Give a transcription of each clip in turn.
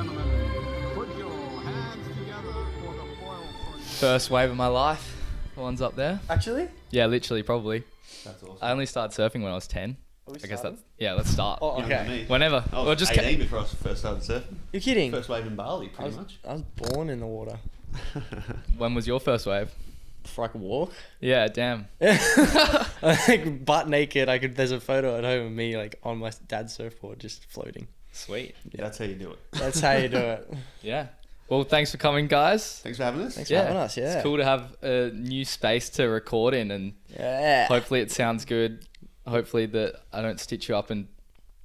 gentlemen, put your hands together for the foil front. First wave of my life. The one's up there. Actually? Yeah, literally, probably. That's awesome. I only started surfing when I was 10. Are we I guess starting? that's... Yeah, let's start. Oh, Younger than okay. me. Whenever. I was Or just 18 before I first started surfing. You're kidding? First wave in Bali, pretty much. I was born in the water. When was your first wave? Before I could walk. Yeah, damn. Like butt naked. There's a photo at home of me like on my dad's surfboard just floating. Sweet. Yeah, that's how you do it. That's how you do it. Yeah. Well, thanks for coming, guys. Thanks for having us. Thanks for having us. Yeah. It's cool to have a new space to record in, and Yeah. hopefully it sounds good. Hopefully that I don't stitch you up and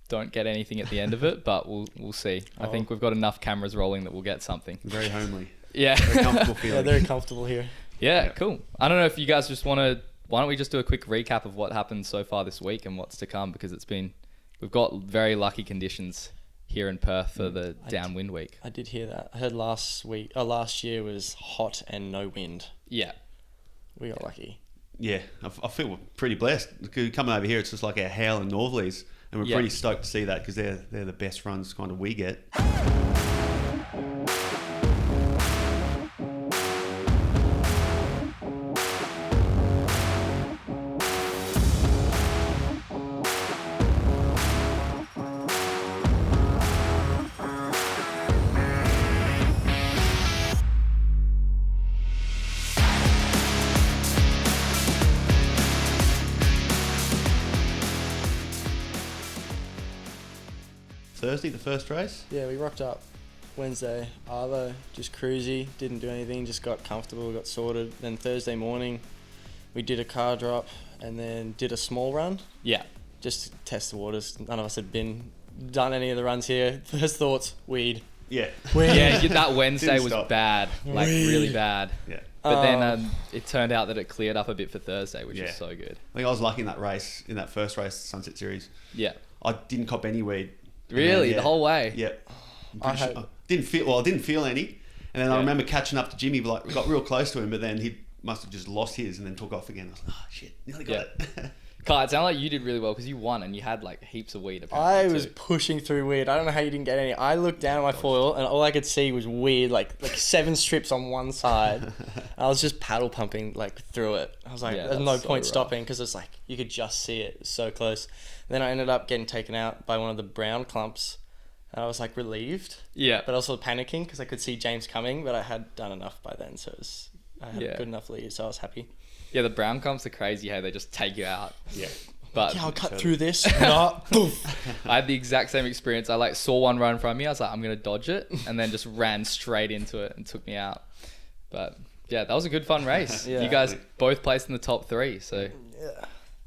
don't get anything at the end of it, but we'll see. I think we've got enough cameras rolling that we'll get something. Very homely. Yeah. Very comfortable Yeah, feeling. very comfortable here. Yeah, cool. I don't know if you guys just want to... Why don't we just do a quick recap of what happened so far this week and what's to come, because we've got very lucky conditions here in Perth for the downwind week. I did hear that. I heard last year was hot and no wind. Yeah. We got lucky. Yeah, I feel pretty blessed. Coming over here, it's just like our howling northerlies, and we're pretty stoked to see that because they're the best runs kind of we get. Thursday, the first race. Yeah, we rocked up Wednesday. Arlo, just cruisy, didn't do anything, just got comfortable, got sorted. Then Thursday morning, we did a car drop and then did a small run. Yeah. Just to test the waters. None of us had done any of the runs here. First thoughts, weed. Yeah. Yeah, that Wednesday Didn't was stop. bad. Like, really bad. Yeah. But then it turned out that it cleared up a bit for Thursday, which is so good. I think I was lucky in that race, in that first race, Sunset Series. Yeah. I didn't cop any weed. Really? Yeah. The whole way? Yeah. I I didn't feel any. And then I remember catching up to Jimmy, like we got real close to him, but then he must have just lost his and then took off again. I was like, oh shit, nearly got it. Kai, it sounded like you did really well because you won and you had like heaps of weed I apparently was too. pushing through weed. I don't know how you didn't get any. I looked down at my foil and all I could see was weed, like 7 strips on one side. I was just paddle pumping like through it. I was like, Yeah, there's no that's so point rough. stopping because it's like you could just see it. It was so close. Then I ended up getting taken out by one of the brown clumps. And I was like relieved, Yeah. but also panicking because I could see James coming, but I had done enough by then, so I had a good enough lead, so I was happy. Yeah, the brown comps are crazy how they just take you out. Yeah. But Yeah, I'll cut through this. No, poof. I had the exact same experience. I like saw one run in front of me. I was like, I'm going to dodge it. And then just ran straight into it and took me out. But yeah, that was a good fun race. Yeah. You guys both placed in the top 3. So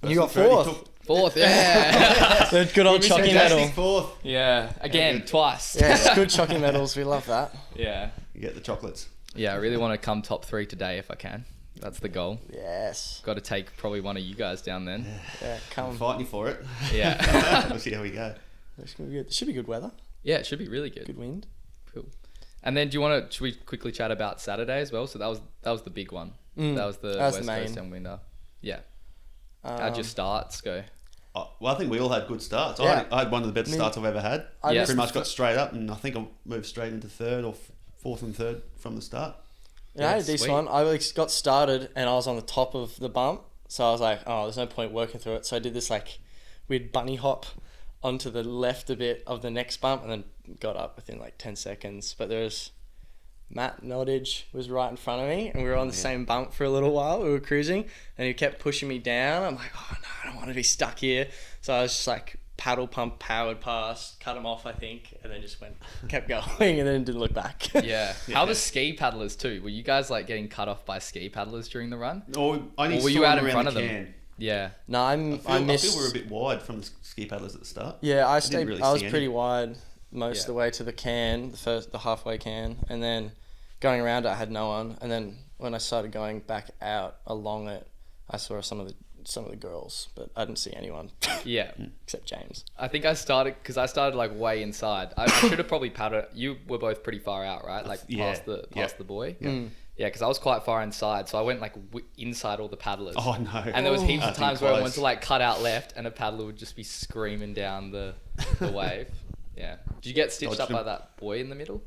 You got fourth. fourth, yeah. The good old chocky medal. Fourth. Yeah, again, twice. Yes, good chocky medals. We love that. Yeah. You get the chocolates. Yeah, I really want to come top 3 today if I can. That's the goal. Yes. Got to take probably one of you guys down then. Yeah, I'm come. fighting you for it. Yeah. We'll see how we go. It's gonna be good. It should be good weather. Yeah, it should be really good. Good wind. Cool. And then should we quickly chat about Saturday as well? So that was the big one. That was the That's West the Coast main. Downwinder. Yeah. How'd your starts go? Well, I think we all had good starts. Yeah. I had one of the better starts I've ever had. I Yeah. missed Pretty much got straight up, and I think I moved straight into third or fourth and third from the start. Yeah, I had a decent sweet. one. I like, got started and I was on the top of the bump. So I was like, oh, there's no point working through it. So I did this like weird bunny hop onto the left a bit of the next bump and then got up within like 10 seconds. But there was Matt Nottage was right in front of me and we were on the same bump for a little while. We were cruising and he kept pushing me down. I'm like, oh no, I don't want to be stuck here. So I was just like paddle pump powered past, cut him off I think, and then just kept going and then didn't look back. Yeah. How the ski paddlers too? Were you guys like getting cut off by ski paddlers during the run? Or were you out in front of them? Can. Yeah. No, I I missed. feel we were a bit wide from the ski paddlers at the start. Yeah, I didn't really was see any. pretty wide most of the way to the can, the halfway can, and then going around it, I had no one. And then when I started going back out along it, I saw some of the girls, but I didn't see anyone Yeah. except James. I think I started like way inside. I should have probably paddled. You were both pretty far out, right? Like past the boy. Yeah, because I was quite far inside, so I went like inside all the paddlers. Oh no! And there was heaps of Nothing times where I close. went to like cut out left, and a paddler would just be screaming down the wave. Yeah. Did you get stitched Dodged up by him. that boy in the middle?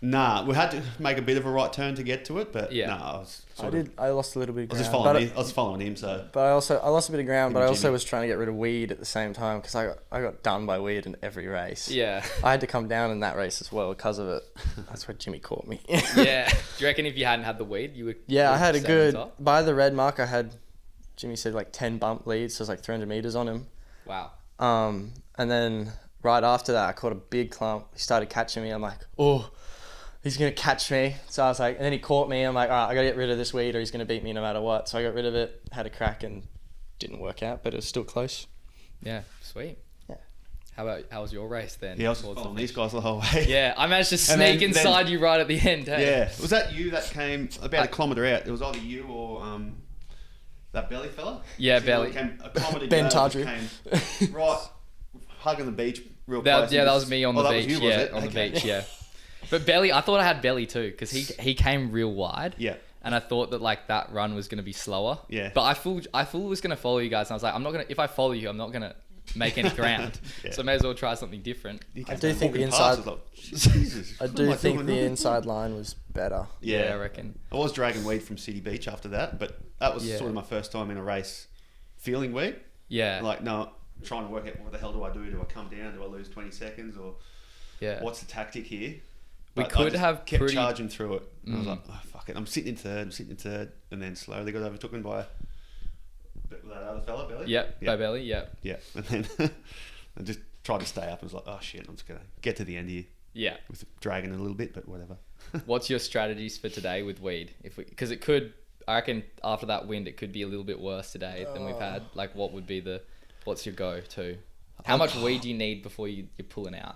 Nah, we had to make a bit of a right turn to get to it, but Yeah. nah, I was I sort did. I lost a little bit of I was ground. just following him. I was following him, so But I lost a bit of ground. But I also Jimmy. was trying to get rid of weed at the same time because I got done by weed in every race. Yeah. I had to come down in that race as well because of it. That's where Jimmy caught me. Yeah. Do you reckon if you hadn't had the weed, you would? Yeah, I had a stay on good top? by the red mark. I had Jimmy said like 10 bump leads, so it was like 300 meters on him. Wow. And then right after that, I caught a big clump. He started catching me. I'm like, oh, he's gonna catch me. So I was like, and then he caught me. I'm like, all right, I gotta get rid of this weed, or he's gonna beat me no matter what. So I got rid of it, had a crack, and didn't work out, but it was still close. Yeah. Sweet. Yeah. How was your race then? yeah, I was towards the following finish? these guys the whole way. Yeah, I managed to And then- sneak inside you right at the end. Hey? Yeah. Was that you that came about a kilometre out? It was either you or that belly fella. Yeah, So Belly. he came a kilometre Ben ago, Tardrew. came right, hugging the beach real That, close. yeah, that was me on the that was beach. you, was Yeah, it? on Okay. the beach. Yeah. But Belly, I thought I had Belly too because he came real wide. Yeah. And I thought that like that run was gonna be slower. Yeah. But I full was gonna follow you guys, and I was like, I'm not gonna. If I follow you, I'm not gonna make any ground. Yeah. So I may as well try something different. You I kept do think walking the past, inside- I was like, Jesus, I what do am think doing the now? inside line was better. Yeah, I reckon. I was dragging weed from City Beach after that, but that was Yeah. sort of my first time in a race feeling weed. Yeah. Like, no, trying to work out what the hell do I do? Do I come down? Do I lose 20 seconds? Or Yeah. what's the tactic here? We But I could just have kept pretty- charging through it. And I was Mm. like, oh, fuck it. I'm sitting in third, and then slowly got overtaken by that other fella, Belly. Yep. By Belly. Yep. Yeah, and then I just tried to stay up. I was like, oh shit, I'm just gonna get to the end here Yeah. with dragging a little bit, but whatever. What's your strategies for today with weed? Because it could, I reckon after that wind, it could be a little bit worse today than we've had. Like, what's your go-to? How much weed do you need before you're pulling out?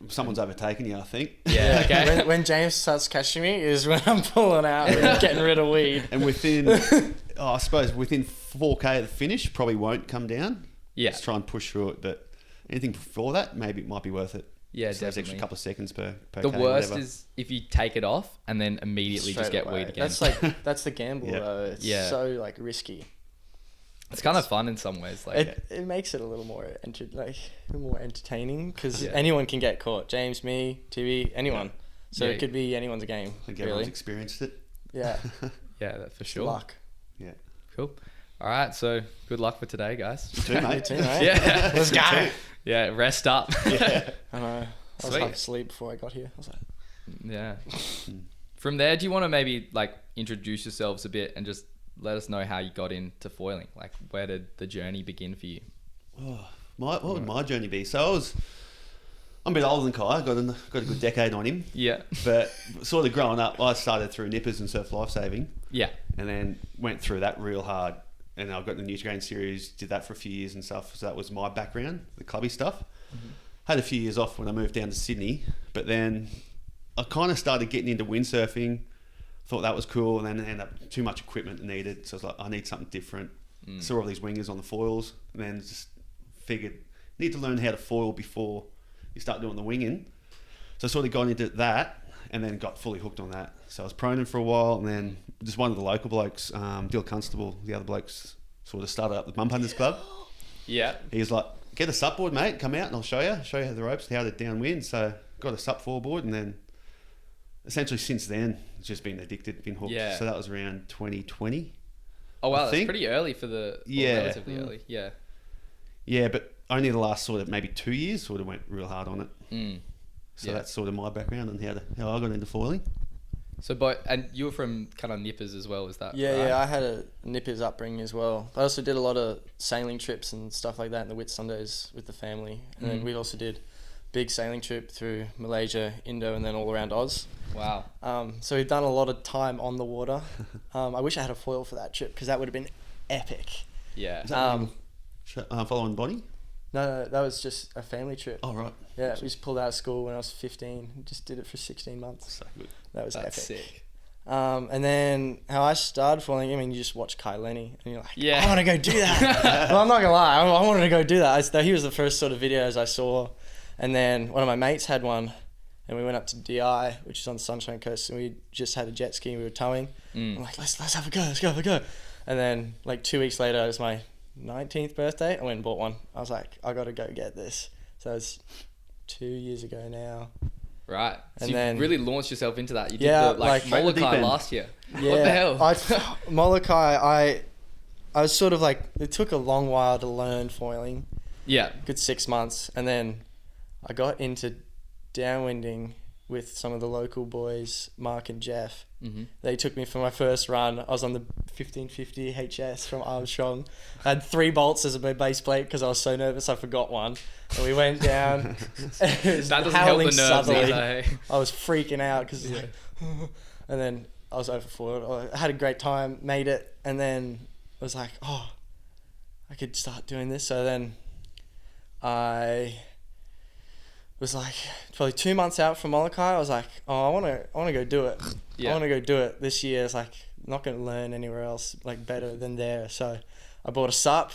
Someone's overtaken you, I think. Yeah. Okay. when James starts catching me is when I'm pulling out and getting rid of weed. And within, I suppose within 4K of the finish, probably won't come down. Yeah. Just try and push through it, but anything before that, maybe it might be worth it. Yeah, Just those definitely. extra couple of seconds per The K, worst whatever. is if you take it off and then immediately just Straight get away. weed again. That's the gamble Yeah. though. It's Yeah. so like risky. It's kind of fun in some ways. Like, It makes it a little more more entertaining because Yeah. anyone can get caught. James, me, Tibby, anyone. So Yeah. it could be anyone's game. I think everyone's Really. experienced it. Yeah. yeah, that's for It's sure. luck. Yeah. Cool. All right. So good luck for today, guys. You too, mate. too, mate. Yeah. Let's go. Yeah. Rest up. Yeah. I know. I was Sweet. half asleep before I got here. I was like, Yeah. From there, do you want to maybe like introduce yourselves a bit and just let us know how you got into foiling? Like, where did the journey begin for you? What would my journey be? So I'm a bit older than Kai. Got a good decade on him. Yeah. But sort of growing up, I started through nippers and surf lifesaving, Yeah. and then went through that real hard. And I got the Nutrigrain series, did that for a few years and stuff. So that was my background, the clubby stuff. Had a few years off when I moved down to Sydney, but then I kind of started getting into windsurfing. Thought that was cool, and then ended up too much equipment needed. So I was like, I need something different. Saw all these wingers on the foils, and then just figured need to learn how to foil before you start doing the winging. So I sort of got into that, and then got fully hooked on that. So I was proning for a while, and then just one of the local blokes, Dill Constable, the other blokes, sort of started up the Mum Hunters Club. Yeah. He was like, get a sup board, mate, come out and I'll show you the ropes, how to downwind. So got a sup 4 board, and then essentially since then, it's just been addicted, been hooked. Yeah. So that was around 2020. Oh wow, I that's think- pretty early for the. Yeah. Relatively early. Yeah. Yeah, but only the last sort of maybe 2 years sort of went real hard on it. Mm. So Yeah. that's sort of my background and how I got into foiling. So, and you were from kind of nippers as well, is that yeah, right? yeah. I had a nippers upbringing as well. I also did a lot of sailing trips and stuff like that in the Whit Sundays with the family. And then we also did big sailing trip through Malaysia, Indo, and then all around Oz. Wow. So we've done a lot of time on the water. I wish I had a foil for that trip because that would have been epic. Yeah. Is that following Bonnie? No, that was just a family trip. Oh, right. Yeah, we just pulled out of school when I was 15. Just did it for 16 months. So good. That was That's epic. sick. And then how I started foiling, I mean, you just watch Kai Lenny and you're like, Yeah. I want to go do that. Well, I'm not going to lie. I wanted to go do that. He was the first sort of videos I saw. And then one of my mates had one and we went up to DI, which is on the Sunshine Coast, and we just had a jet ski and we were towing. I'm like, let's have a go, let's go. And then like 2 weeks later, it was my 19th birthday. I went and bought one. I was like, I got to go get this. So I was 2 years ago now. Right. So And you then- really launched yourself into that. You did Yeah, the like like- Right in the deep Molokai end. last year. Yeah, What the hell? Molokai, I was sort of like, it took a long while to learn foiling, Yeah. good 6 months, and then I got into downwinding with some of the local boys, Mark and Jeff. Mm-hmm. They took me for my first run. I was on the 1550 HS from Armstrong. I had 3 bolts as my base plate because I was so nervous I forgot one. And we went down. It was That doesn't help howling the nerves southerly. either. Hey? I was freaking out because, and then I was overfoiled. I had a great time, made it, and then I was like, oh, I could start doing this. So then I was like, probably 2 months out from Molokai. I was like, oh, I want to go do it. Yeah. I want to go do it this year. It's like, I'm not going to learn anywhere else like better than there. So I bought a sup,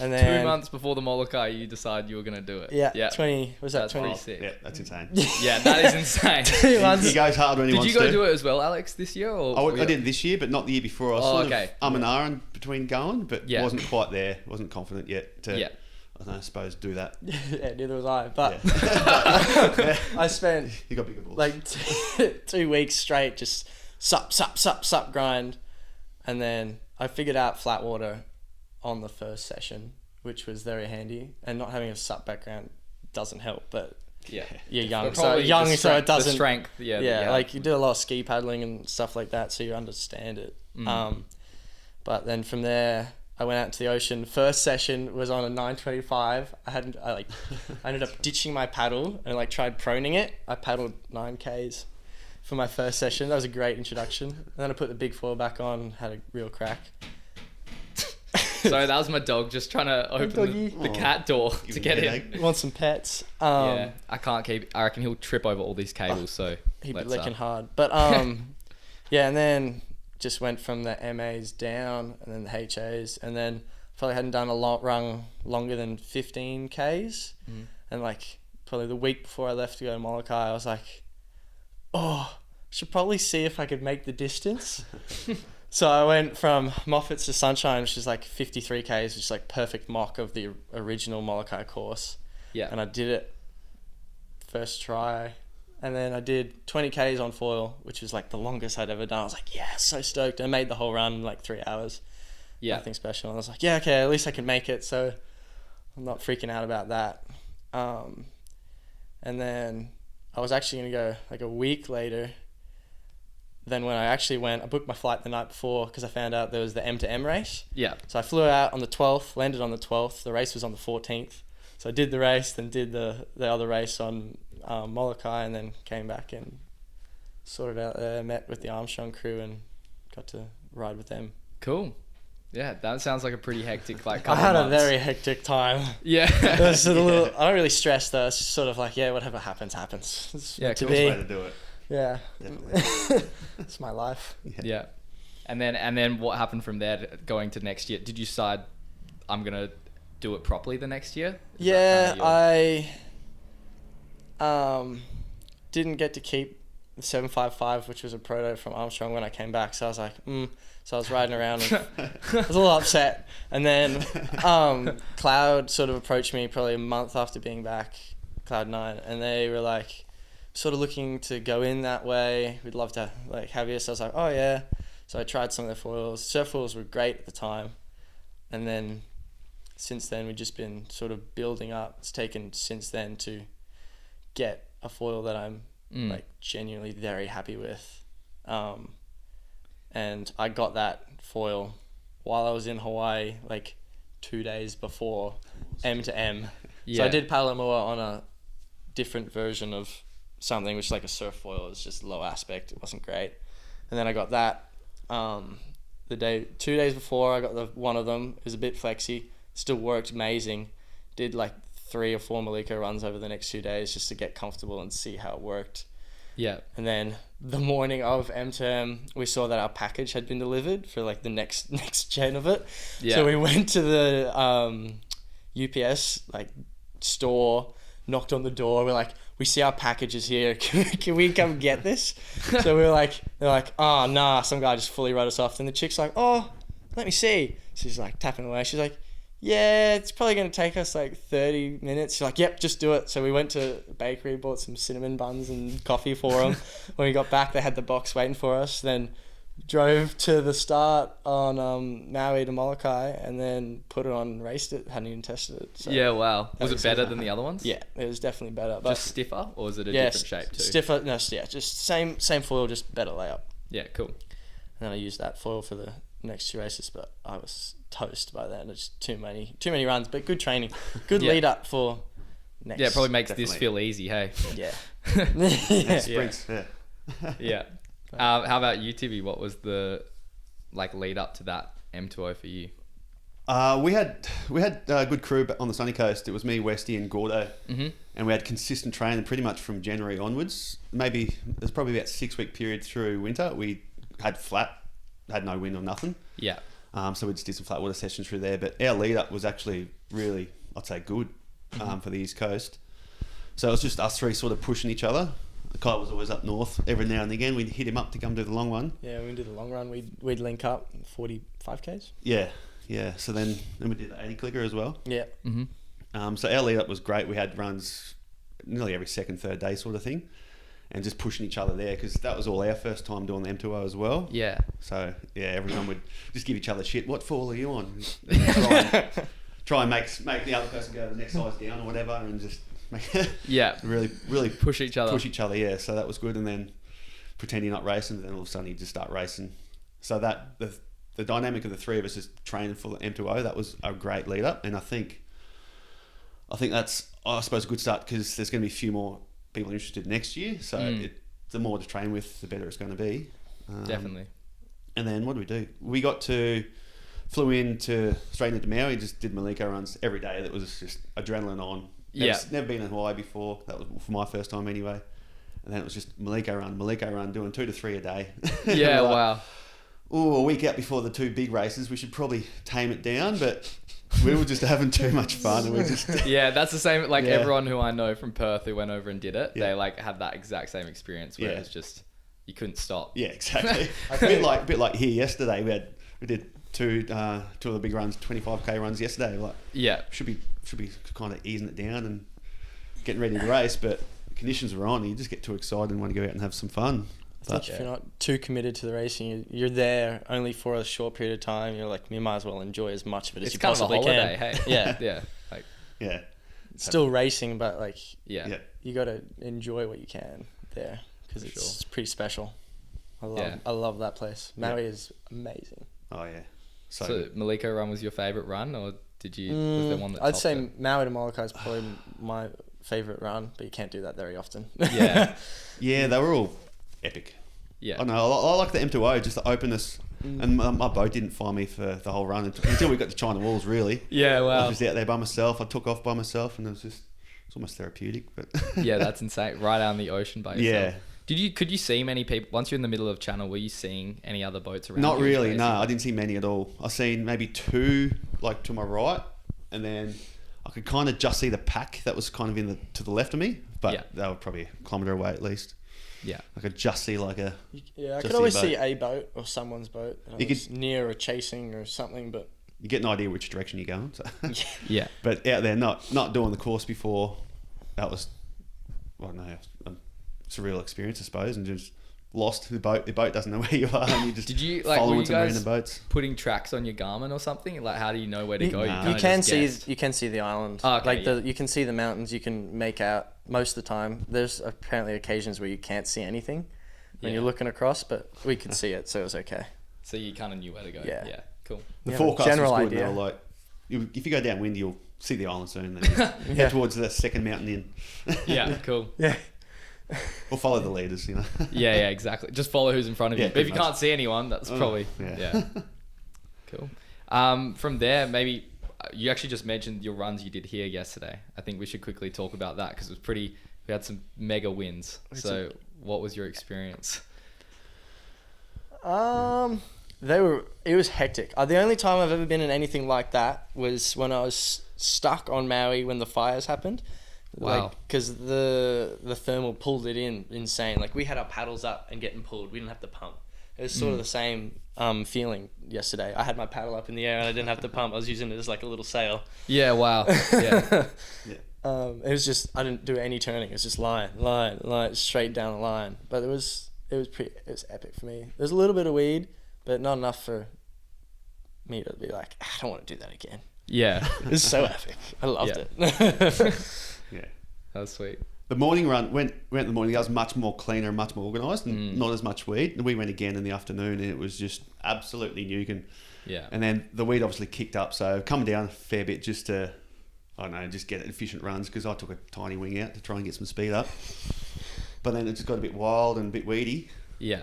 and then 2 months before the Molokai, you decided you were gonna do it. Yeah, 20. Was that That's 20? pretty sick. Yeah, that's insane. Yeah, that is insane. 2 months. He goes hard when he Did wants you go to. do it as well, Alex, this year? Or I did this year, but not the year before. I was Oh, sort okay. of and ahhing between going, but Yeah. wasn't quite there. Wasn't confident yet to, Yeah. I don't know, I suppose, do that. Yeah, neither was I. But Yeah. I spent You got bigger balls. like 2 weeks straight just sup grind, and then I figured out flat water on the first session, which was very handy. And not having a sup background doesn't help, but Yeah. you're young, But so probably young, the so it strength- doesn't. The strength, yeah. Yeah, like you do a lot of ski paddling and stuff like that, so you understand it. But then from there, I went out into the ocean. First session was on a 925. I ended up ditching my paddle and like tried proning it. I paddled 9Ks for my first session. That was a great introduction. And then I put the big foil back on, had a real crack. Sorry, that was my dog just trying to open Doggy. the cat door Give to him get a in. headache. Want some pets? Yeah, I can't keep. I reckon he'll trip over all these cables. So He'd be let's, licking hard. But yeah, and then just went from the MAs down and then the HAs, and then probably hadn't done a lot run longer than 15Ks. And like probably the week before I left to go to Molokai, I was like, oh, I should probably see if I could make the distance. So I went from Moffat's to Sunshine, which is like 53Ks, which is like perfect mock of the original Molokai course. Yeah. And I did it first try. And then I did 20Ks on foil, which was like the longest I'd ever done. I was like, yeah, so stoked. I made the whole run in like 3 hours. Yeah. Nothing special. And I was like, yeah, okay, at least I can make it. So I'm not freaking out about that. And then I was actually going to go like a week later. Then when I actually went, I booked my flight the night before because I found out there was the M to M race. Yeah. So I flew out on the 12th, landed on the 12th. The race was on the 14th. So I did the race, then did the other race on Molokai, and then came back and sorted out there, met with the Armstrong crew and got to ride with them. Cool. Yeah, that sounds like a pretty hectic like I couple had a months. very hectic time. Yeah. It was a little, I don't really stress though. It's just sort of like, yeah, whatever happens, happens. It's Yeah, meant to cool. be. Way to do it. Yeah. Definitely. It's my life. Yeah. And then what happened from there going to next year? Did you decide I'm gonna do it properly the next year? Is Yeah, that kinda I didn't get to keep the 755, which was a proto from Armstrong when I came back. So I was like, So I was riding around and I was a little upset. And then Cloud sort of approached me probably a month after being back, Cloud9, and they were like, sort of looking to go in that way. We'd love to like have you. So I was like, oh yeah. So I tried some of their foils. Surf foils were great at the time. And then since then, we've just been sort of building up. It's taken since then to get a foil that I'm like genuinely very happy with. And I got that foil while I was in Hawaii, like 2 days before M to M. Yeah. So I did Palomua on a different version of something, which is like a surf foil. It's just low aspect. It wasn't great. And then I got that 2 days before. I got one of them. It was a bit flexy. Still worked amazing. Did like 3 or 4 Maliko runs over the next 2 days just to get comfortable and see how it worked. Yeah. And then the morning of M to M, we saw that our package had been delivered for like the next gen of it. Yeah. So we went to the UPS like store, knocked on the door. We're like, we see our packages here. Can we come get this? So they're like, oh nah. Some guy just fully wrote us off. And the chick's like, oh, let me see. She's like tapping away. She's like, yeah, it's probably going to take us like 30 minutes. She's like, yep, just do it. So we went to a bakery, bought some cinnamon buns and coffee for them. When we got back, they had the box waiting for us. Then drove to the start on Maui to Molokai and then put it on and raced it. Hadn't even tested it. So Yeah, wow. Was it was better so than the other ones? yeah, it was definitely better. But Just stiffer, or was it a different shape too? Stiffer. No, yeah, just same foil, just better layup. Yeah, cool. And then I used that foil for the next 2 races, but I was toast by then. It's too many runs, but good training, good Yeah. lead up for next. Yeah, it probably makes this Definitely. feel easy, hey? Yeah. Yeah, sprints. Yeah. Yeah. How about you, Tibby? What was the lead up to that M2O for you? We had a good crew on the sunny coast. It was me, Westy, and Gordo, and we had consistent training pretty much from January onwards. Maybe there's probably about 6 week period through winter. We had no wind or nothing. Yeah. So we just did some flat water sessions through there. But our lead up was actually really, I'd say, good for the East Coast. So it was just us three sort of pushing each other. Kyle was always up north. Every now and again, we'd hit him up to come do the long one. Yeah, when we did the long run, we'd link up 45Ks. Yeah. So then we did the 80 clicker as well. Yeah. So our lead up was great. We had runs nearly every second, third day sort of thing, and just pushing each other there because that was all our first time doing the M2O as well. Yeah. So yeah, everyone would just give each other shit. What fall are you on? And try and make the other person go the next size down or whatever, and just Yeah. really Push each other. Yeah, so that was good. And then pretend you're not racing, and then all of a sudden you just start racing. So that the dynamic of the three of us just training for the M2O, that was a great lead up, and I think that's, I suppose, a good start because there's going to be a few more people interested next year. So the more to train with, the better it's going to be. Definitely. And then what did we do? Flew straight into Maui, just did Maliko runs every day. That was just adrenaline on. Never been in Hawaii before. That was for my first time anyway. And then it was just Maliko run, doing 2 to 3 a day. Yeah, wow. A week out before the 2 big races, we should probably tame it down, but we were just having too much fun, and we just Yeah, that's the same. Everyone who I know from Perth who went over and did it, Yeah. they had that exact same experience where Yeah. it's just you couldn't stop. Yeah, exactly. a bit like here yesterday. We did two of the big runs, 25k runs yesterday. Yeah. Should be kind of easing it down and getting ready to race, but the conditions were on. You just get too excited and want to go out and have some fun. I think if you're not too committed to the racing, you're there only for a short period of time. You're like, you might as well enjoy as much of it as you possibly can. It's kind of a holiday, hey? Yeah. Yeah. Yeah. Still racing, but Yeah. you got to enjoy what you can there because it's pretty special. I love that place. Maui is amazing. Oh yeah. So Maliko run was your favourite run, or did you? Was there one that I'd topped say it? Maui to Molokai is probably my favourite run, but you can't do that very often. Yeah. Yeah, they were all epic. Yeah. I know. I like the M2O, just the openness. And my boat didn't find me for the whole run until we got to China Walls. Really. Yeah. I Wow. was just out there by myself. I took off by myself, and it's almost therapeutic. But Yeah, that's insane. Right out in the ocean by yourself. Yeah. Could you see many people once you're in the middle of channel? Were you seeing any other boats around? Not you really. racing? No, I didn't see many at all. I seen maybe 2 to my right, and then I could kind of just see the pack that was kind of to the left of me, but they were probably a kilometre away at least. Yeah. I could just see I just could always see see a boat or someone's boat that You was near or chasing or something, but you get an idea which direction you're going. So. Yeah. But out there, not doing the course before, that was, I don't know, a surreal experience, I suppose, and just lost the boat. The boat doesn't know where you are, and you just were following you some guys random boats. putting tracks on your Garmin or something? How do you know where to go? Nah. kinda you can just guessed. you can see the island. Oh, okay, you can see the mountains. You can make out most of the time. There's apparently occasions where you can't see anything when you're looking across, but we could see it, so it was okay. So you kind of knew where to go. Yeah. Yeah. Cool. The Yeah, forecast general was good. idea. Though, if you go downwind, you'll see the island soon. Then head towards the second mountain in. Yeah. Cool. Yeah. Or follow the leaders, Yeah. Yeah. Exactly. Just follow who's in front of you. Yeah, But if you pretty much. can't see anyone, that's probably yeah. Cool. From there, maybe you actually just mentioned your runs you did here yesterday. I think we should quickly talk about that because it was pretty. We had some mega wins. So, what was your experience? It was hectic. The only time I've ever been in anything like that was when I was stuck on Maui when the fires happened. Wow. Because the thermal pulled it in insane. We had our paddles up and getting pulled. We didn't have to pump. It was sort of the same feeling yesterday. I had my paddle up in the air and I didn't have to pump. I was using it as like a little sail. Yeah, wow. Yeah. It was just, I didn't do any turning. It was just line, straight down the line. But it was epic for me. There's a little bit of weed, but not enough for me to be like, I don't want to do that again. Yeah. It was so epic. I loved it. Yeah. That was sweet. The morning run went in the morning. I was much more cleaner and much more organised, and not as much weed. We went again in the afternoon, and it was just absolutely nuking. Yeah. And then the weed obviously kicked up, so coming down a fair bit just to, I don't know, just get efficient runs, because I took a tiny wing out to try and get some speed up. But then it just got a bit wild and a bit weedy. Yeah.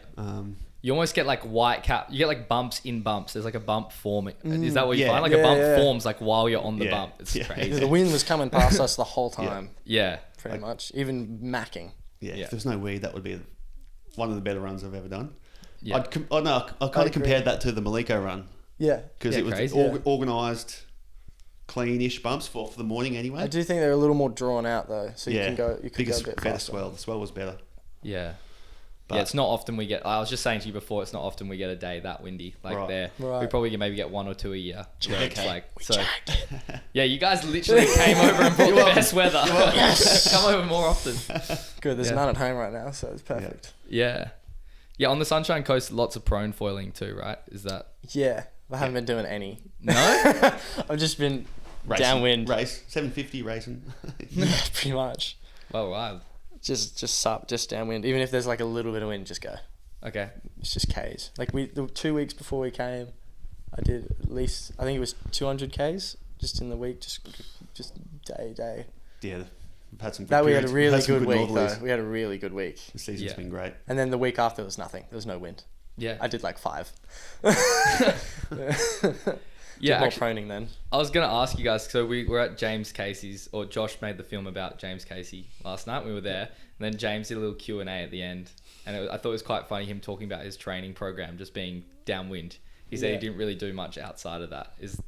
You almost get like white cap. You get like bumps in bumps. There's like a bump forming. Is that what you Yeah. find? Like a bump forms like while you're on the bump. It's crazy. The wind was coming past us the whole time. Yeah. Pretty much. Even macking. Yeah. Yeah. If there's no weed, that would be one of the better runs I've ever done. Yeah. I kind of compared that to the Maliko run, Yeah. because Yeah, it was crazy. organised, cleanish bumps for the morning anyway. I do think they're a little more drawn out though, so you could go a bit better faster. swell. The swell was better. Yeah. But- Yeah, it's not often we get. I was just saying to you before, it's not often we get a day that windy. Like Right. there, we Right. probably maybe get 1 or 2 a year. Where it's Okay. like so. Yeah, you guys literally came over and brought the best weather. Yes. Come over more often. Good, there's Yeah. none at home right now, so it's perfect. Yeah, yeah. On the Sunshine Coast, lots of prone foiling too, right? Is that Yeah. I haven't been doing any. no? I've just been Racing, downwind. race 750 racing. Pretty much. Well, wow. Just downwind. Even if there's like a little bit of wind, just go. Okay. It's just Ks. Like the 2 weeks before we came, I did at least, I think it was 200 Ks just in the week, just day. Yeah, we've had some good That we had a periods. really Had some good week northerlies. though. We had a really good week. The season's Yeah. been great. And then the week after there was nothing. There was no wind. Yeah. I did like 5. Yeah, more actually, proning then. I was gonna ask you guys. So we were at James Casey's, or Josh made the film about James Casey last night. We were there, and then James did a little Q&A at the end, and I thought it was quite funny him talking about his training program just being downwind. He said he didn't really do much outside of that. Is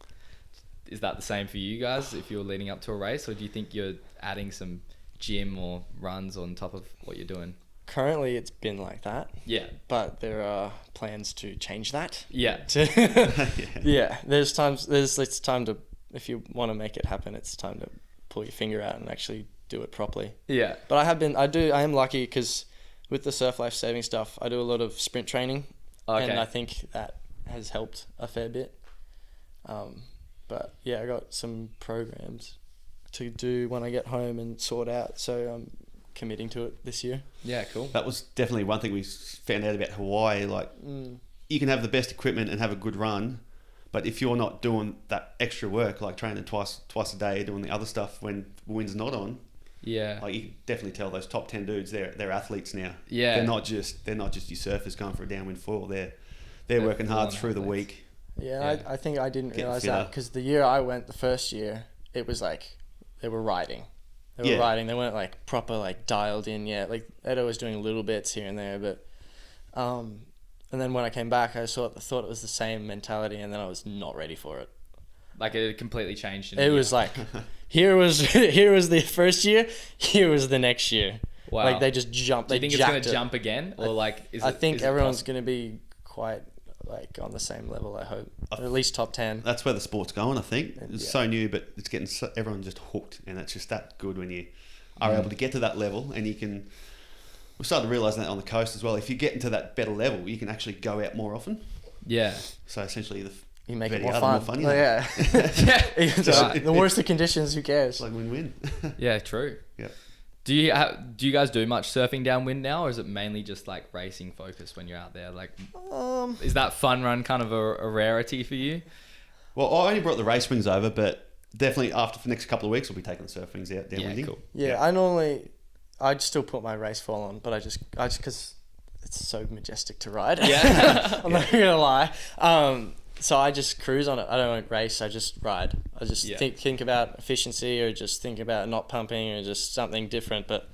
that the same for you guys if you're leading up to a race, or do you think you're adding some gym or runs on top of what you're doing? Currently it's been like that, Yeah. but there are plans to change that. Yeah. Yeah, it's time to, if you want to make it happen, it's time to pull your finger out and actually do it properly. Yeah. But I am lucky because with the surf life saving stuff, I do a lot of sprint training, Okay. and I think that has helped a fair bit. But yeah, I got some programs to do when I get home and sort out, so I'm committing to it this year. Yeah, cool. That was definitely one thing we found out about Hawaii. Like, you can have the best equipment and have a good run, but if you're not doing that extra work, like training twice a day, doing the other stuff when the wind's not on, Yeah. like you can definitely tell those top 10 dudes, they're athletes now. Yeah. They're not just your surfers going for a downwind foil. They're working hard full-on through the athletes. week. Yeah, Yeah. I think I didn't Getting realize fitter. that because the year I went, the first year, it was like they were riding. They weren't like proper like dialed in yet. Like Edo was doing little bits here and there, but and then when I came back, I thought it was the same mentality, and then I was not ready for it. Like it completely changed. In a It year. was like here was the first year, here was the next year. Wow. Like they just jumped. Do you They think it's going jacked to it. jump again, or like? I think everyone's going to be quite like on the same level. I hope, or at least top 10. That's where the sport's going, I think. It's Yeah. so new, but it's getting everyone just hooked, and it's just that good when you are able to get to that level, and you can. We're starting to realise that on the coast as well. If you get into that better level, you can actually go out more often. Yeah. So essentially, You make it better more you are, fun. the more fun you Oh, have. yeah. Yeah. Even though the worse the conditions, who cares? It's like win-win. Yeah. True. Yeah. Do you guys do much surfing downwind now, or is it mainly just like racing focused when you're out there? Like, is that fun run kind of a rarity for you? Well, I only brought the race wings over, but definitely for the next couple of weeks, we'll be taking the surf wings out downwinding. Yeah, cool. Yeah, I'd still put my race fall on, but I just because it's so majestic to ride. Yeah. I'm not gonna lie. So I just cruise on it. I don't race. I just ride. I just think about efficiency, or just think about not pumping, or just something different. But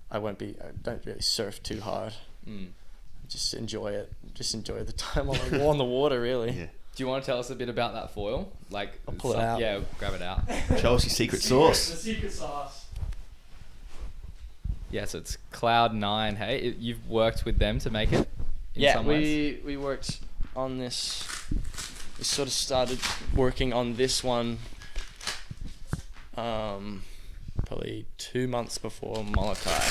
I don't really surf too hard. Just enjoy it. Just enjoy the time on the water, really. Yeah. Do you want to tell us a bit about that foil? Like, I'll pull it out. Yeah, grab it out. Show us your secret sauce. The secret sauce. Yeah, so it's Cloud9. Hey, you've worked with them to make it. in some ways? we worked on this. We sort of started working on this one probably 2 months before Molokai.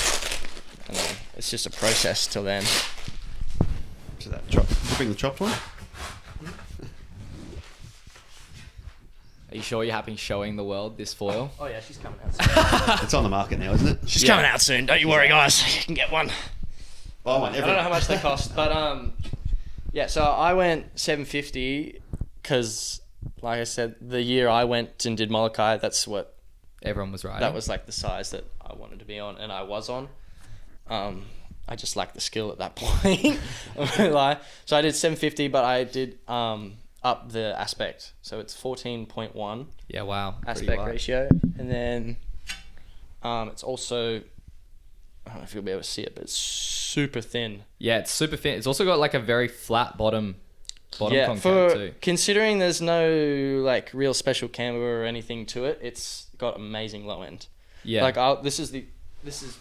And then it's just a process till then. So that chop. Did you bring the chopped one? Are you sure you're happy showing the world this foil? Oh yeah, she's coming out soon. It's on the market now, isn't it? She's coming out soon. Don't you worry, guys. You can get one. Well, I want I don't know how much they cost, but yeah. So I went $750 because, like I said, the year I went and did Molokai, that's what Everyone was riding. that was like the size that I wanted to be on, and I was on. I just lacked the skill at that point. I won't lie. So I did $750, but I did up the aspect, so it's 14.1 Yeah, wow. Pretty aspect wide. ratio, and then it's also, I don't know if you'll be able to see it, but it's super thin. Yeah, it's super thin. It's also got like a very flat bottom Yeah, concave for too. considering there's no like real special camber or anything to it, it's got amazing low end. Yeah. Like this is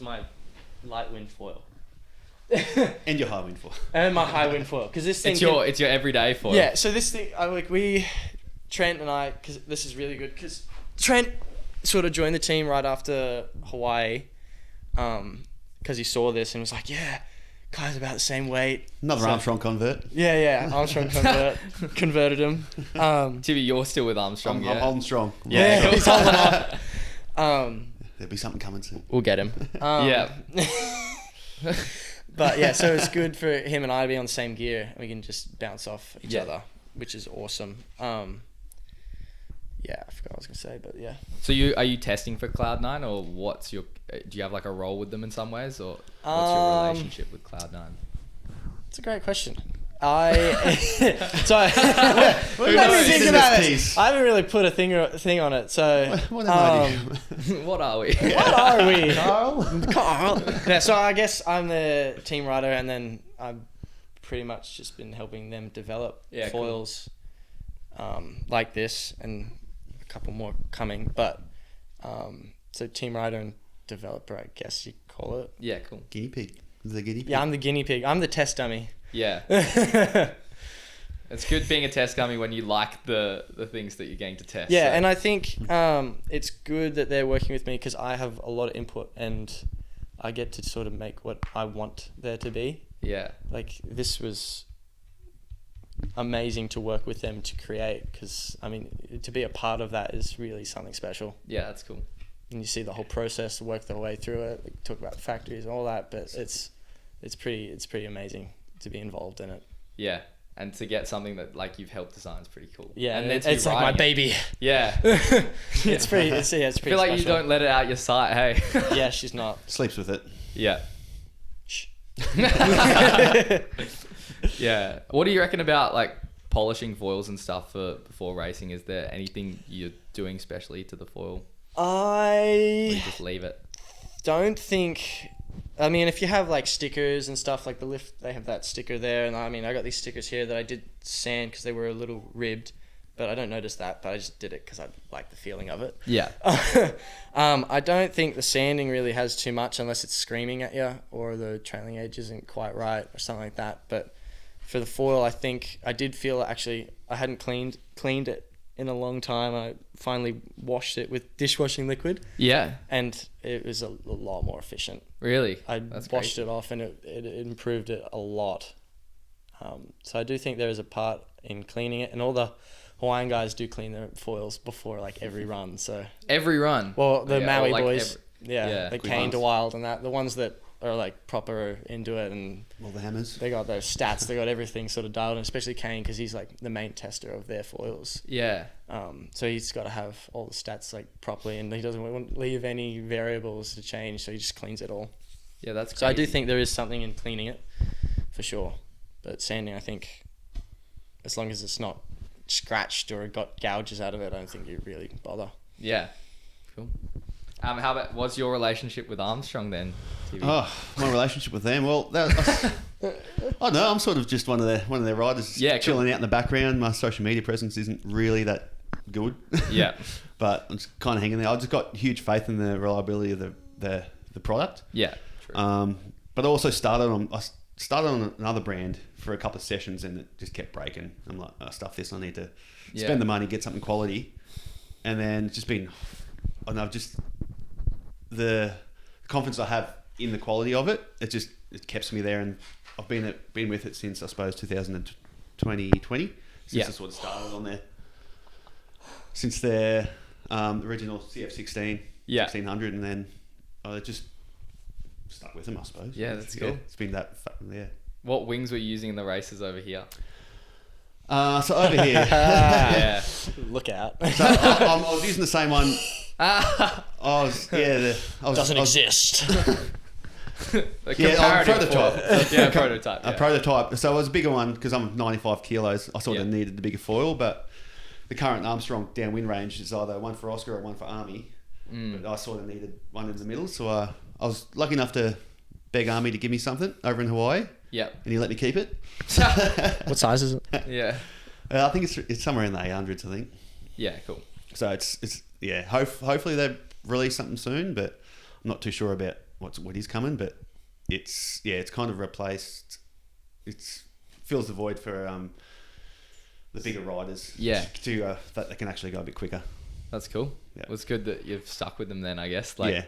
my light wind foil. And your high wind for. And my high wind foil, because this thing. it's your everyday foil. Yeah, so this thing, Trent and I, because this is really good, because Trent sort of joined the team right after Hawaii, because he saw this and was like, yeah, guy's about the same weight. Another Armstrong convert. Yeah, Armstrong converted him. Tibby, you're still with Armstrong, I'm yeah? holding strong. Yeah, he's holding on. There'll be something coming soon. We'll get him. Yeah. But yeah, so it's good for him and I to be on the same gear. We can just bounce off each Yeah. other, which is awesome. Yeah, I forgot what I was gonna say, but yeah. So are you testing for Cloud9, or do you have like a role with them in some ways, or what's your relationship with Cloud9? It's a great question. I so Who let me knows? think In about this it. piece. I haven't really put a thing on it. So What am What are we? what are we? Carl? Carl. Yeah, so I guess I'm the team rider, and then I've pretty much just been helping them develop Yeah, cool. foils like this, and a couple more coming. But so team rider and developer, I guess you call it. Yeah, cool. Guinea pig. The guinea pig. Yeah, I'm the guinea pig. I'm the test dummy. Yeah. It's good being a test dummy when you like the things that you're going to test. Yeah, so. and I think it's good that they're working with me, because I have a lot of input and I get to sort of make what I want there to be. Yeah. Like, this was amazing to work with them to create, because I mean, to be a part of that is really something special. Yeah, that's cool. And you see the whole process, work their way through it. We talk about factories and all that, but it's pretty amazing to be involved in it. Yeah. And to get something that like you've helped design is pretty cool. Yeah, and and then it's like my baby. Yeah. It's pretty. It's I pretty. feel like you special. don't let it out your sight, hey. Yeah, she's not. Sleeps with it. Yeah. Shh. Yeah. What do you reckon about like polishing foils and stuff before racing? Is there anything you're doing specially to the foil? Or you I just leave it? don't think. I mean, if you have like stickers and stuff, like the lift, they have that sticker there, and I mean, I got these stickers here that I did sand because they were a little ribbed, but I don't notice that. But I just did it because I like the feeling of it. Yeah. I don't think the sanding really has too much unless it's screaming at you or the trailing edge isn't quite right or something like that. But for the foil, I think I did feel actually I hadn't cleaned it in a long time. I finally washed it with dishwashing liquid, Yeah. and it was a lot more efficient. Really? I That's washed crazy. it off, and it improved it a lot. So I do think there is a part in cleaning it, and all the Hawaiian guys do clean their foils before like every run. So Every run. well, the Yeah, or, Maui like, boys, yeah, the quick Kane ones. to Wild and that, the ones that are like proper into it, and All the hammers. they got those stats, they got everything sort of dialed in, especially Kane, because he's like the main tester of their foils. Yeah. So he's got to have all the stats like properly, and he doesn't want to leave any variables to change, so he just cleans it all. Yeah, that's So I do crazy. think there is something in cleaning it, for sure. But sanding, I think, as long as it's not scratched or got gouges out of it, I don't think you really bother. Yeah. Cool. How about what's your relationship with Armstrong then? TV? Oh, my relationship with them. Well, I don't know. I'm sort of just one of their riders. Yeah, cool. chilling out in the background. My social media presence isn't really that good. Yeah. But I'm just kind of hanging there. I've just got huge faith in the reliability of the product. Yeah. True. But I also started on. started on another brand for a couple of sessions and it just kept breaking. I'm like, stuff this. I need to spend the money, get something quality. And then it's just been, I don't know, just the confidence I have in the quality of it, it keeps me there. And I've been with it since, I suppose, 2020, since I sort of started on there. Since their original CF16, 1600, and then I just stuck with them, I suppose. Yeah, that's cool. It's been that, yeah. What wings were you using in the races over here? So over here, Yeah. Look out. so I was using the same one. Doesn't exist. Prototype. Prototype. A prototype. So it was a bigger one because I'm 95 kilos. I sort of needed the bigger foil, but the current Armstrong downwind range is either one for Oscar or one for Army. But I sort of needed one in the middle, so I was lucky enough to beg Army to give me something over in Hawaii. Yep. And he let me keep it. What size is it? Yeah. I think it's somewhere in the 800s, I think. Yeah, cool. So it's hopefully they release something soon, but I'm not too sure about what is coming, but it's kind of replaced. It fills the void for the bigger riders. Yeah. To that they can actually go a bit quicker. That's cool. Yeah. Well, it's good that you've stuck with them then, I guess. We've had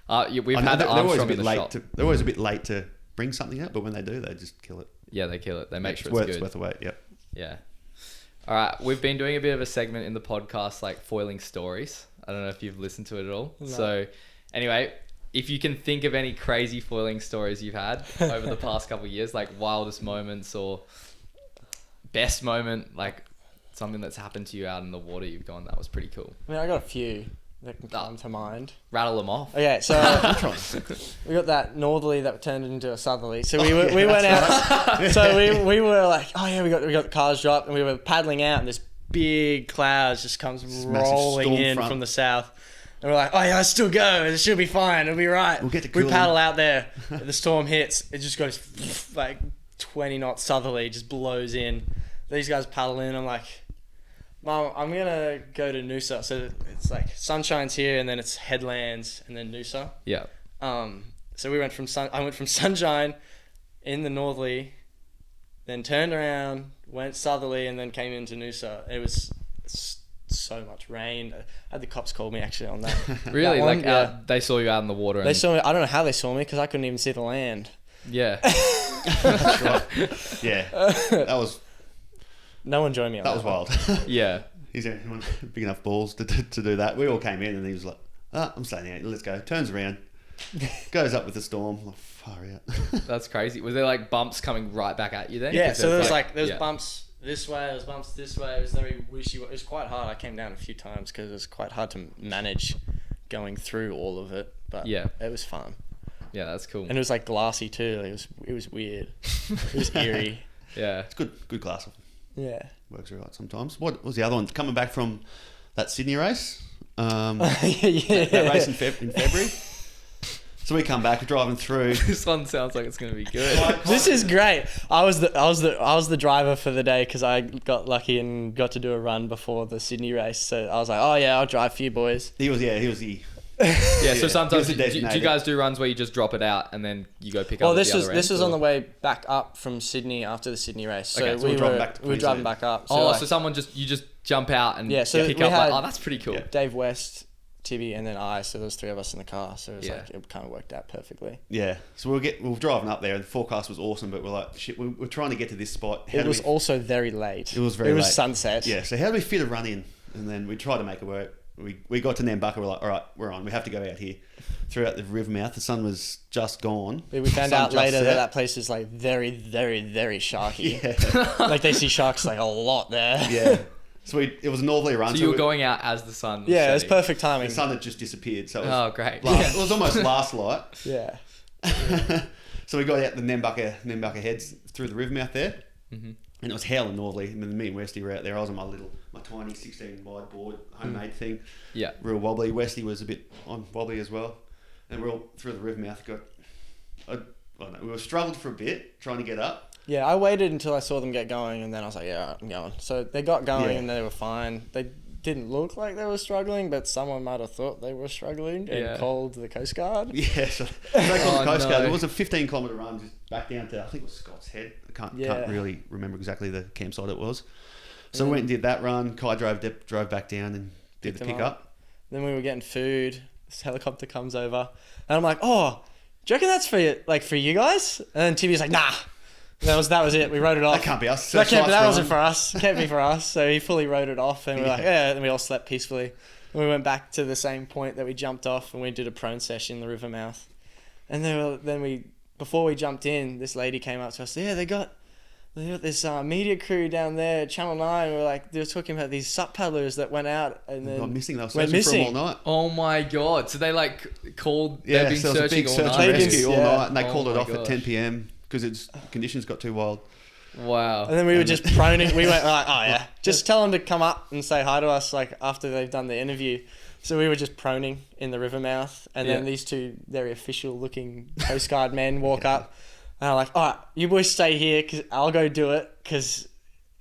they're always a Armstrong bit in the late shop. they're always a bit late to bring something out, but when they do, they just kill it. Yeah, they kill it. They make sure it's it's good. worth the wait. Yep. Yeah. All right. We've been doing a bit of a segment in the podcast, like foiling stories. I don't know if you've listened to it at all. No. So anyway, if you can think of any crazy foiling stories you've had over the past couple of years, like wildest moments or best moment, like something that's happened to you out in the water, you've gone, that was pretty cool. I mean, I got a few that can come to mind. Rattle them off. Okay, so we got that northerly that turned into a southerly. So we went out. Right. So we were like, oh yeah, we got the cars dropped, and we were paddling out, and this big cloud just comes rolling in from the south. And we're like, oh yeah, let's still go. It should be fine. It'll be right. We'll get to We paddle out there. The storm hits. It just goes like 20 knots southerly, just blows in. These guys paddle in. I'm like, Mom, I'm going to go to Noosa. So it's like sunshine's here, and then it's headlands, and then Noosa. Yeah. So I went from sunshine in the northerly, then turned around, went southerly, and then came into Noosa. It was so much rain. I had the cops call me actually on that. Really? That one, they saw you out in the water. They saw me. I don't know how they saw me because I couldn't even see the land. Yeah. That's right. Yeah. That was... No one joined me on that. That was wild. Yeah. He's big enough balls to do that. We all came in and he was like, I'm staying out. Let's go. Turns around. Goes up with the storm. Like, far out. That's crazy. Was there like bumps coming right back at you then? Yeah. So there was bumps this way. There was bumps this way. It was very wishy. It was quite hard. I came down a few times because it was quite hard to manage going through all of it. But yeah, it was fun. Yeah, that's cool. And it was like glassy too. It was weird. It was eerie. Yeah. It's good glass. Yeah. Works all right sometimes. What was the other one? Coming back from that Sydney race. That race in February. So we come back, we're driving through. This one sounds like it's going to be good. This is great. I was the driver for the day because I got lucky and got to do a run before the Sydney race. So I was like, oh yeah, I'll drive for you boys. He was the... Yeah, so sometimes do you guys do runs where you just drop it out and then you go pick up? Well, this was on the way back up from Sydney after the Sydney race. So, okay, so we were driving back up. So someone you just jump out and pick up. That's pretty cool. Yeah. Dave West, Tibby, and then I. So there was three of us in the car. So it was it kind of worked out perfectly. Yeah. So we were driving up there, and the forecast was awesome, but we're like, shit, we're trying to get to this spot. It was also very late. It was very late. It was sunset. Yeah. So how do we fit a run in? And then we tried to make it work. We got to Nambucca, we're like, all right, we're on. We have to go out here. Throughout the river mouth, the sun was just gone. We found out later that place is like very, very, very sharky. Yeah. Like they see sharks like a lot there. Yeah. So it was a northerly run. So you were going out as the sun was it was perfect timing. The sun had just disappeared. So it was great. It was almost last light. Yeah. So we got out the Nambucca heads through the river mouth there. Mm-hmm. And it was howling northerly. And me and Westy were out there. I was on my tiny 16 wide board, homemade thing. Yeah. Real wobbly. Westy was a bit wobbly as well. And we're all through the river mouth. I don't know, we were struggled for a bit trying to get up. Yeah, I waited until I saw them get going, and then I was like, yeah, I'm going. So they got going, and they were fine. They didn't look like they were struggling, but someone might have thought they were struggling and called the Coast Guard. Yeah, so they called the Coast Guard. no. It was a 15-kilometre run just back down to, I think it was Scott's Head. I can't really remember exactly the campsite it was. So we went and did that run. Kai drove back down and did the pickup. Then we were getting food. This helicopter comes over, and I'm like, "Oh, do you reckon that's for you guys?" And then Tibby's like, "Nah." That was it. We wrote it off. That can't be us. That wasn't for us. It can't be for us. So he fully wrote it off, and we're like, yeah. And we all slept peacefully. And we went back to the same point that we jumped off, and we did a prone session in the river mouth. And before we jumped in, this lady came up to us. Yeah, they got this media crew down there at Channel 9. We're like, they were talking about these sup paddlers that went out and then They were went searching for them all night. Oh my god! So they like called. Yeah, they've been so it was a big searching all search night. and rescue all night, and they Oh called it my off at gosh. 10 p.m. because conditions got too wild. Wow. And then we were just proning. We went like, oh yeah, just tell them to come up and say hi to us like after they've done the interview. So we were just proning in the river mouth, and then these two very official looking Coast Guard men walk up, and I'm like, all right, you boys stay here because I'll go do it because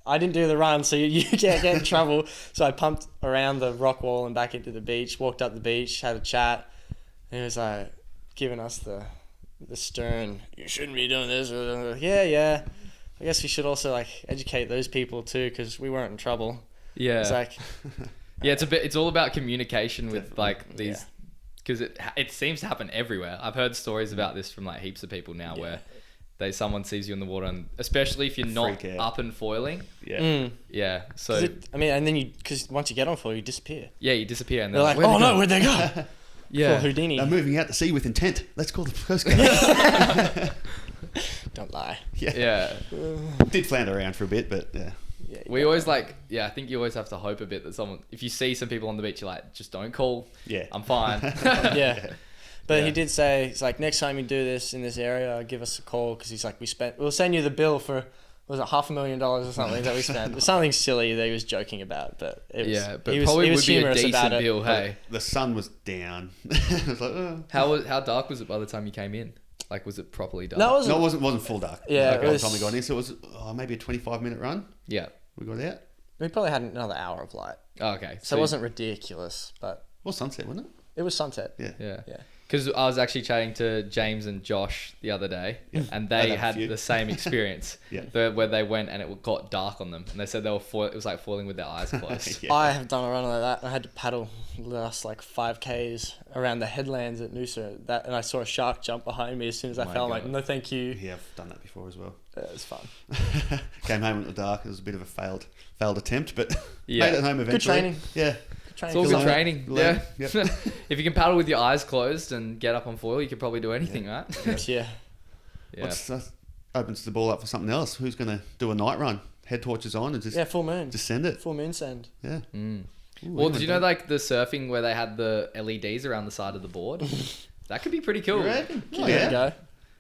I didn't do the run, so you can't get in trouble. So I pumped around the rock wall and back into the beach, walked up the beach, had a chat, and he was like giving us the stern, you shouldn't be doing this. Yeah. I guess we should also like educate those people too, because we weren't in trouble. Yeah. It's like, yeah, it's all about communication with like these, because it seems to happen everywhere. I've heard stories about this from like heaps of people now where someone sees you in the water, and especially if you're not up and foiling. Yeah. So and then because once you get on foil, you disappear. Yeah, you disappear, and they're like, oh no, where'd they go? Yeah, Full Houdini. They're moving out to sea with intent. Let's call the Coast Guard. Don't lie. Yeah. Did flounder around for a bit, but yeah. We always I think you always have to hope a bit that someone, if you see some people on the beach, you're like, just don't call. Yeah. I'm fine. But he did say, it's like, next time you do this in this area, give us a call, because he's like, we'll send you the bill for, was it $500,000 or something that we spent? It was something silly that he was joking about, but it was, but he was, probably he was would be a humorous decent about it. bill, hey. The sun was down. I was like, oh. How dark was it by the time you came in? Like, was it properly dark? No, it wasn't full dark. Yeah, by the time we got in, so it was maybe a 25-minute run. Yeah. We got out. we probably had another hour of light. Oh, okay. So it wasn't ridiculous, but... Well, sunset, wasn't it? It was sunset. Yeah. Because I was actually chatting to James and Josh the other day, and they had the same experience. Where they went and it got dark on them, and they said they were it was like falling with their eyes closed. I have done a run like that. I had to paddle the last like 5Ks around the headlands at Noosa. And I saw a shark jump behind me as soon as I fell. I'm like, no, thank you. Yeah, I've done that before as well. It was fun. Came home in the dark. It was a bit of a failed attempt, but made it home eventually. Good training. Yeah. It's all good training. Learn. Yeah. Yep. If you can paddle with your eyes closed and get up on foil, you can probably do anything, right? Yeah. That opens the ball up for something else. Who's going to do a night run? Head torches on and just full moon. Just send it. Full moon send. Yeah. Ooh, well, did you know like the surfing where they had the LEDs around the side of the board? That could be pretty cool. You reckon? Give it a go.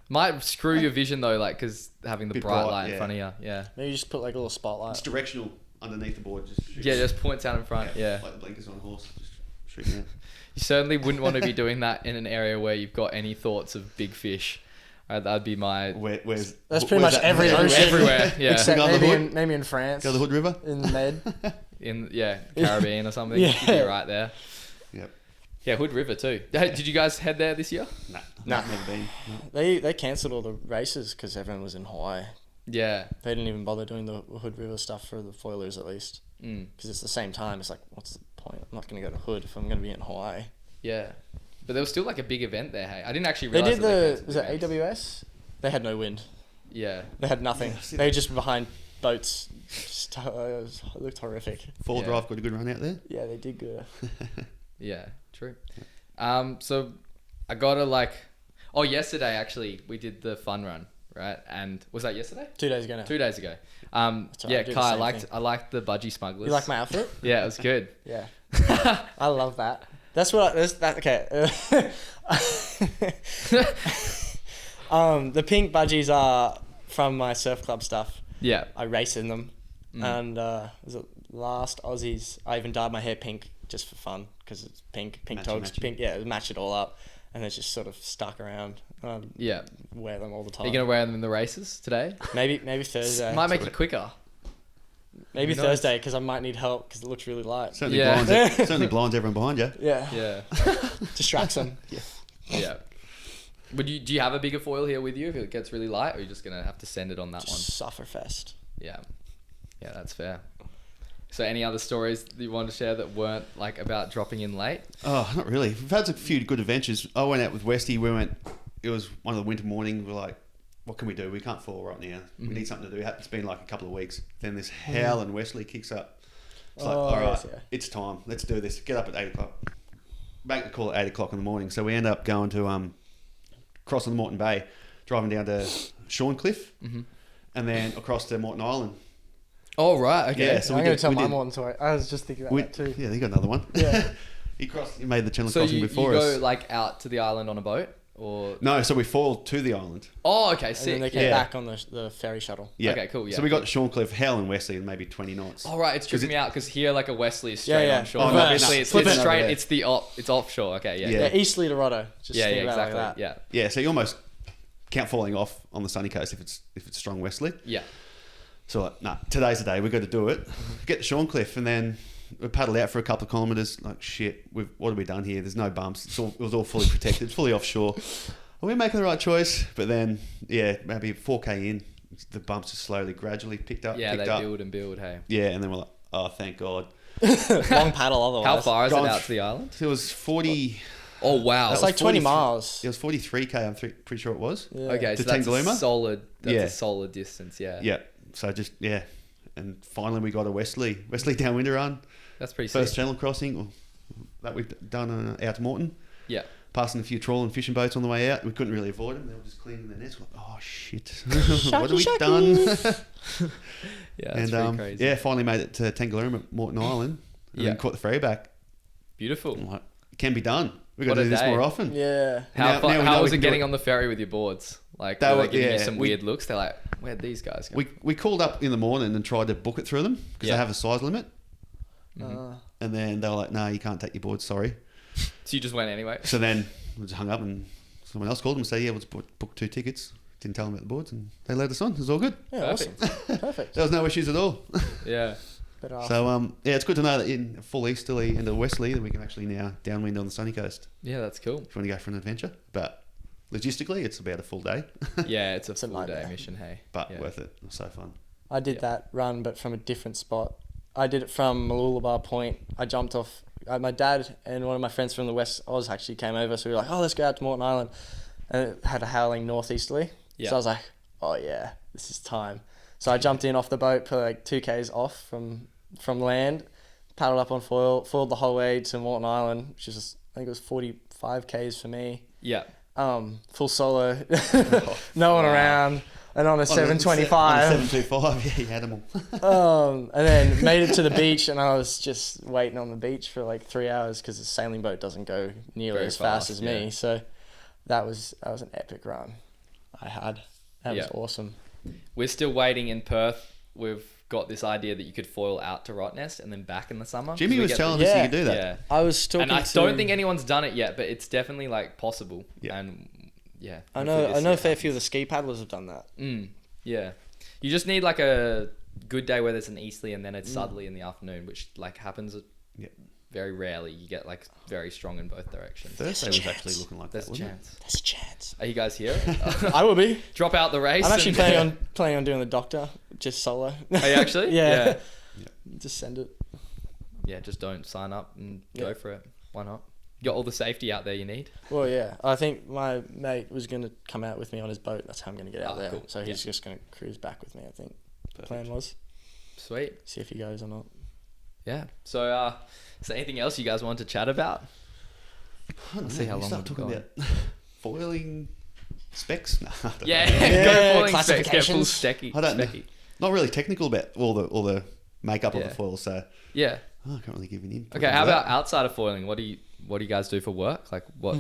Might screw your vision though, like because having the Bit bright bright, light in front of you. Yeah. Maybe just put like a little spotlight. It's directional underneath the board. Just shoot. Just points out in front. Yeah. Like blinkers on a horse. Just shooting out. You certainly wouldn't want to be doing that in an area where you've got any thoughts of big fish. That'd be my. That's pretty much every ocean. Everywhere. Yeah. Except maybe in France. Go to the Hood River. In the Med. In Caribbean or something. Yeah. You'd be right there. Yep. Yeah, Hood River too. Did you guys head there this year? Nah. Never been. No. They cancelled all the races because everyone was in Hawaii. Yeah. They didn't even bother doing the Hood River stuff for the foilers at least. Because it's the same time. It's like, what's the point? I'm not going to go to Hood if I'm going to be in Hawaii. Yeah. But there was still like a big event there, hey? I didn't actually They realise did was it AWS? They had no wind. Yeah. They had nothing. Yeah, they were just behind boats. It looked horrific. Four Drive got a good run out there. Yeah, they did good. Yeah, true. So I got yesterday actually we did the fun run, right? And was that yesterday? 2 days ago now. 2 days ago. right, Yeah, I do the Kai, same I liked the budgie smugglers. You like my outfit? Yeah, it was good. Yeah. I love that. That's what okay. The pink budgies are from my surf club stuff. Yeah. I race in them. And was it last Aussies? I even dyed my hair pink just for fun because it's pink togs, pink. Yeah, match it all up, and it's just sort of stuck around. Yeah. Wear them all the time. Are you gonna wear them in the races today? Maybe Thursday. Might make it quicker. Maybe Who knows? Thursday, because I might need help because it looks really light. Certainly Yeah. blinds everyone behind you. Yeah. Yeah. Distracts them. Yeah. Do you have a bigger foil here with you if it gets really light, or are you just gonna have to send it on that one? Just sufferfest. Yeah. Yeah, that's fair. So any other stories that you want to share that weren't like about dropping in late? Oh, not really. We've had a few good adventures. I went out with Westy. It was one of the winter mornings. We're like, what can we do? We can't fall right now. We need something to do. It's been like a couple of weeks. Then this Howling Wesley kicks up. It's like, all right, yes, yeah. it's time. Let's do this. Get up at 8 o'clock. Make the call at 8 o'clock in the morning. So we end up going to crossing the Moreton Bay, driving down to Shorncliffe, and then across to Moreton Island. Oh, right. Okay. Yeah, so I'm we going did. to tell we my did- Morton story. I was just thinking about that too. Yeah, he got another one. Yeah. He made the channel So crossing you before us. go like out to the island on a boat, or? No, so we foiled to the island. Oh, okay. And then Sick. they came Yeah. back on the ferry shuttle. Yeah. Okay, cool, yeah, So we got cool. Shorncliffe, Howling Wesley, and maybe 20 knots. Oh, right. It's tripping me out because here, like a Wesley is straight Yeah, yeah. on shore. Oh, And no, obviously, no. it's Flip it. straight. It's offshore. Okay. Yeah. Yeah. Yeah, easterly to Rotto. Just Yeah. think Yeah. about it Exactly. like that. Yeah. Yeah, so you almost count falling off on the sunny coast if it's strong westerly. Yeah. So like, nah, today's the day. We've got to do it. Get to Shorncliffe, and then we paddled out for a couple of kilometres. Like shit, what have we done here? There's no bumps. It was all fully protected, fully offshore. Are we making the right choice? But then, yeah, maybe 4K in, the bumps just slowly, gradually picked up. Yeah. picked They up. build and build. Hey. Yeah, and then we're like, oh, thank God. Long paddle otherwise. How far is it Gone out to the island? It was 40. Oh wow. It's That like was 20 43 miles. It was 43K. I'm pretty sure it was. Yeah. Okay, To so that's a Tangalooma? solid. That's Yeah. a solid distance. Yeah. Yeah. So just and finally we got a Wesley Downwind run. That's pretty First sick. channel crossing that we've done out to Moreton. Yeah. Passing a few trawl and fishing boats on the way out. We couldn't really avoid them. They were just cleaning their nets. We're like, oh shit, what have we done? Yeah. That's pretty crazy. yeah, finally made it to Tangalooma, Moreton Island, and Yeah. then caught the ferry back. Beautiful. I'm like, it can be done. We've got What to a do this day. more often. Yeah. How Now we know how we was it can do getting it. on the ferry with your boards? Like, They were were- they giving you yeah, some we- weird looks? They're like, where'd these guys go? We called up in the morning and tried to book it through them because Yeah. they have a size limit. Uh, And then they were like, no, you can't take your board, sorry. So you just went anyway? So then we just hung up and someone else called them and said, yeah, we'll just book 2 tickets. Didn't tell them about the boards and they let us on. It was all good. yeah, Perfect. awesome. Perfect. There was no issues at all. Yeah. But, So, yeah, it's good to know that in full easterly and the westerly that we can actually now downwind on the sunny coast Yeah, that's cool. if you want to go for an adventure. But logistically, it's about a full day, Yeah, it's a a full day nightmare. mission, hey. but Yeah. worth it. It was so fun. I did Yeah. that run, but from a different spot. I did it from Mooloolaba Point. I jumped off. My dad and one of my friends from the West Oz actually came over, so we were like, oh, let's go out to Moreton Island. And it had a howling northeasterly. Yeah. So I was like, oh, yeah, this is time. So I jumped in off the boat, put like 2Ks off from land, paddled up on foiled the whole way to Moreton Island, which is, I think it was 45 Ks for me. Yeah. Full solo, no one Wow. around, and on a On a 725. 725, yeah, you had them all. And then made it to the beach, and I was just waiting on the beach for like 3 hours because the sailing boat doesn't go nearly Very as fast fast, as yeah. me. So that was an epic run I had. That was Yeah. awesome. We're still waiting in Perth. We've got this idea that you could foil out to Rottnest and then back in the summer. Jimmy We was get telling the- us you Yeah. could do that. Yeah. I was talking And I to... don't think anyone's done it yet, but it's definitely like possible. Yeah. And yeah. I hopefully know this a year fair few of the happens. ski paddlers have done that. Yeah. You just need like a good day where there's an easterly and then it's southerly in the afternoon, which like happens Yeah. very rarely. You get like very strong in both directions. Thursday a was chance. actually looking like There's that, a wasn't chance. There's a chance. Are you guys here? I will be. Drop out the race. I'm actually and- planning on doing the doctor, just solo. Are you actually? Yeah. Yeah. Just send it. Yeah, just don't sign up and Yeah. go for it. Why not? You got all the safety out there you need. Well, yeah. I think my mate was going to come out with me on his boat. That's how I'm going to get out Ah, there. cool. So he's just going to cruise back with me, I think. The plan was. Sweet. See if he goes or not. Yeah. So, is there anything else you guys want to chat about? Let's see how long start we've talking gone. about foiling specs. No, I don't Yeah, know. Yeah, go foiling specs, get full classifications. stecky. I don't know. specky. Not really technical about all the makeup of Yeah. the foil, so Yeah. I can't really give you an input. Okay. on How that. about outside of foiling? What do you guys do for work? Like what?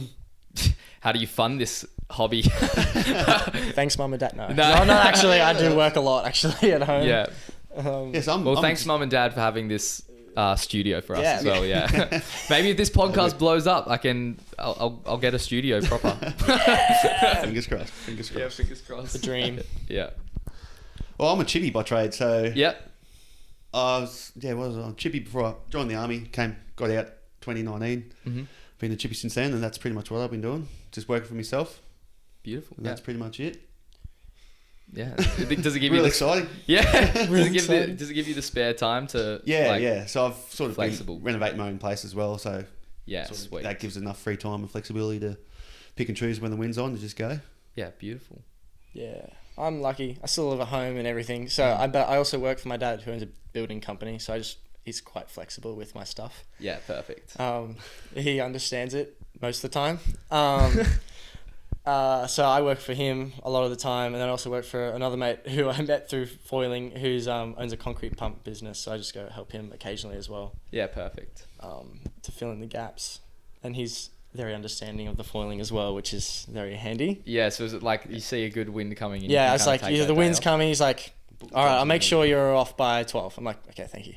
How do you fund this hobby? Thanks, Mum and Dad. No, No. no, actually, I do work a lot, actually, at home. Yeah. Yes, Well, thanks, Mum and Dad, for having this studio for us Yeah. as well. Yeah. Maybe if this podcast blows up, I'll get a studio proper. Fingers crossed. Fingers crossed. Fingers crossed. The dream. Yeah. Well, I'm a chippy by trade, so Yep. I was on chippy before I joined the army. Got out 2019. Mm-hmm. Been a chippy since then, and that's pretty much what I've been doing. Just working for myself. Beautiful. And that's pretty much it. Yeah. Does it give Really you exciting. Yeah. Really does it give you the spare time to? Yeah. So I've sort of flexible. been renovating my own place as well. So Yeah. sort of Sweet. that gives enough free time and flexibility to pick and choose when the wind's on and just go. Yeah. Beautiful. Yeah, I'm lucky. I still live at home and everything. So but I also work for my dad, who owns a building company. So he's quite flexible with my stuff. Yeah. Perfect. He understands it most of the time. So I work for him a lot of the time, and then I also work for another mate who I met through foiling, who's owns a concrete pump business. So I just go help him occasionally as well, Yeah. Perfect. to fill in the gaps. And he's very understanding of the foiling as well, which is very handy. Yeah. So is it like you see a good wind coming in? Yeah, you it's kinda like take the that wind's day off? coming. He's like, all right, I'll make sure you're off by 12. I'm like, okay, thank you.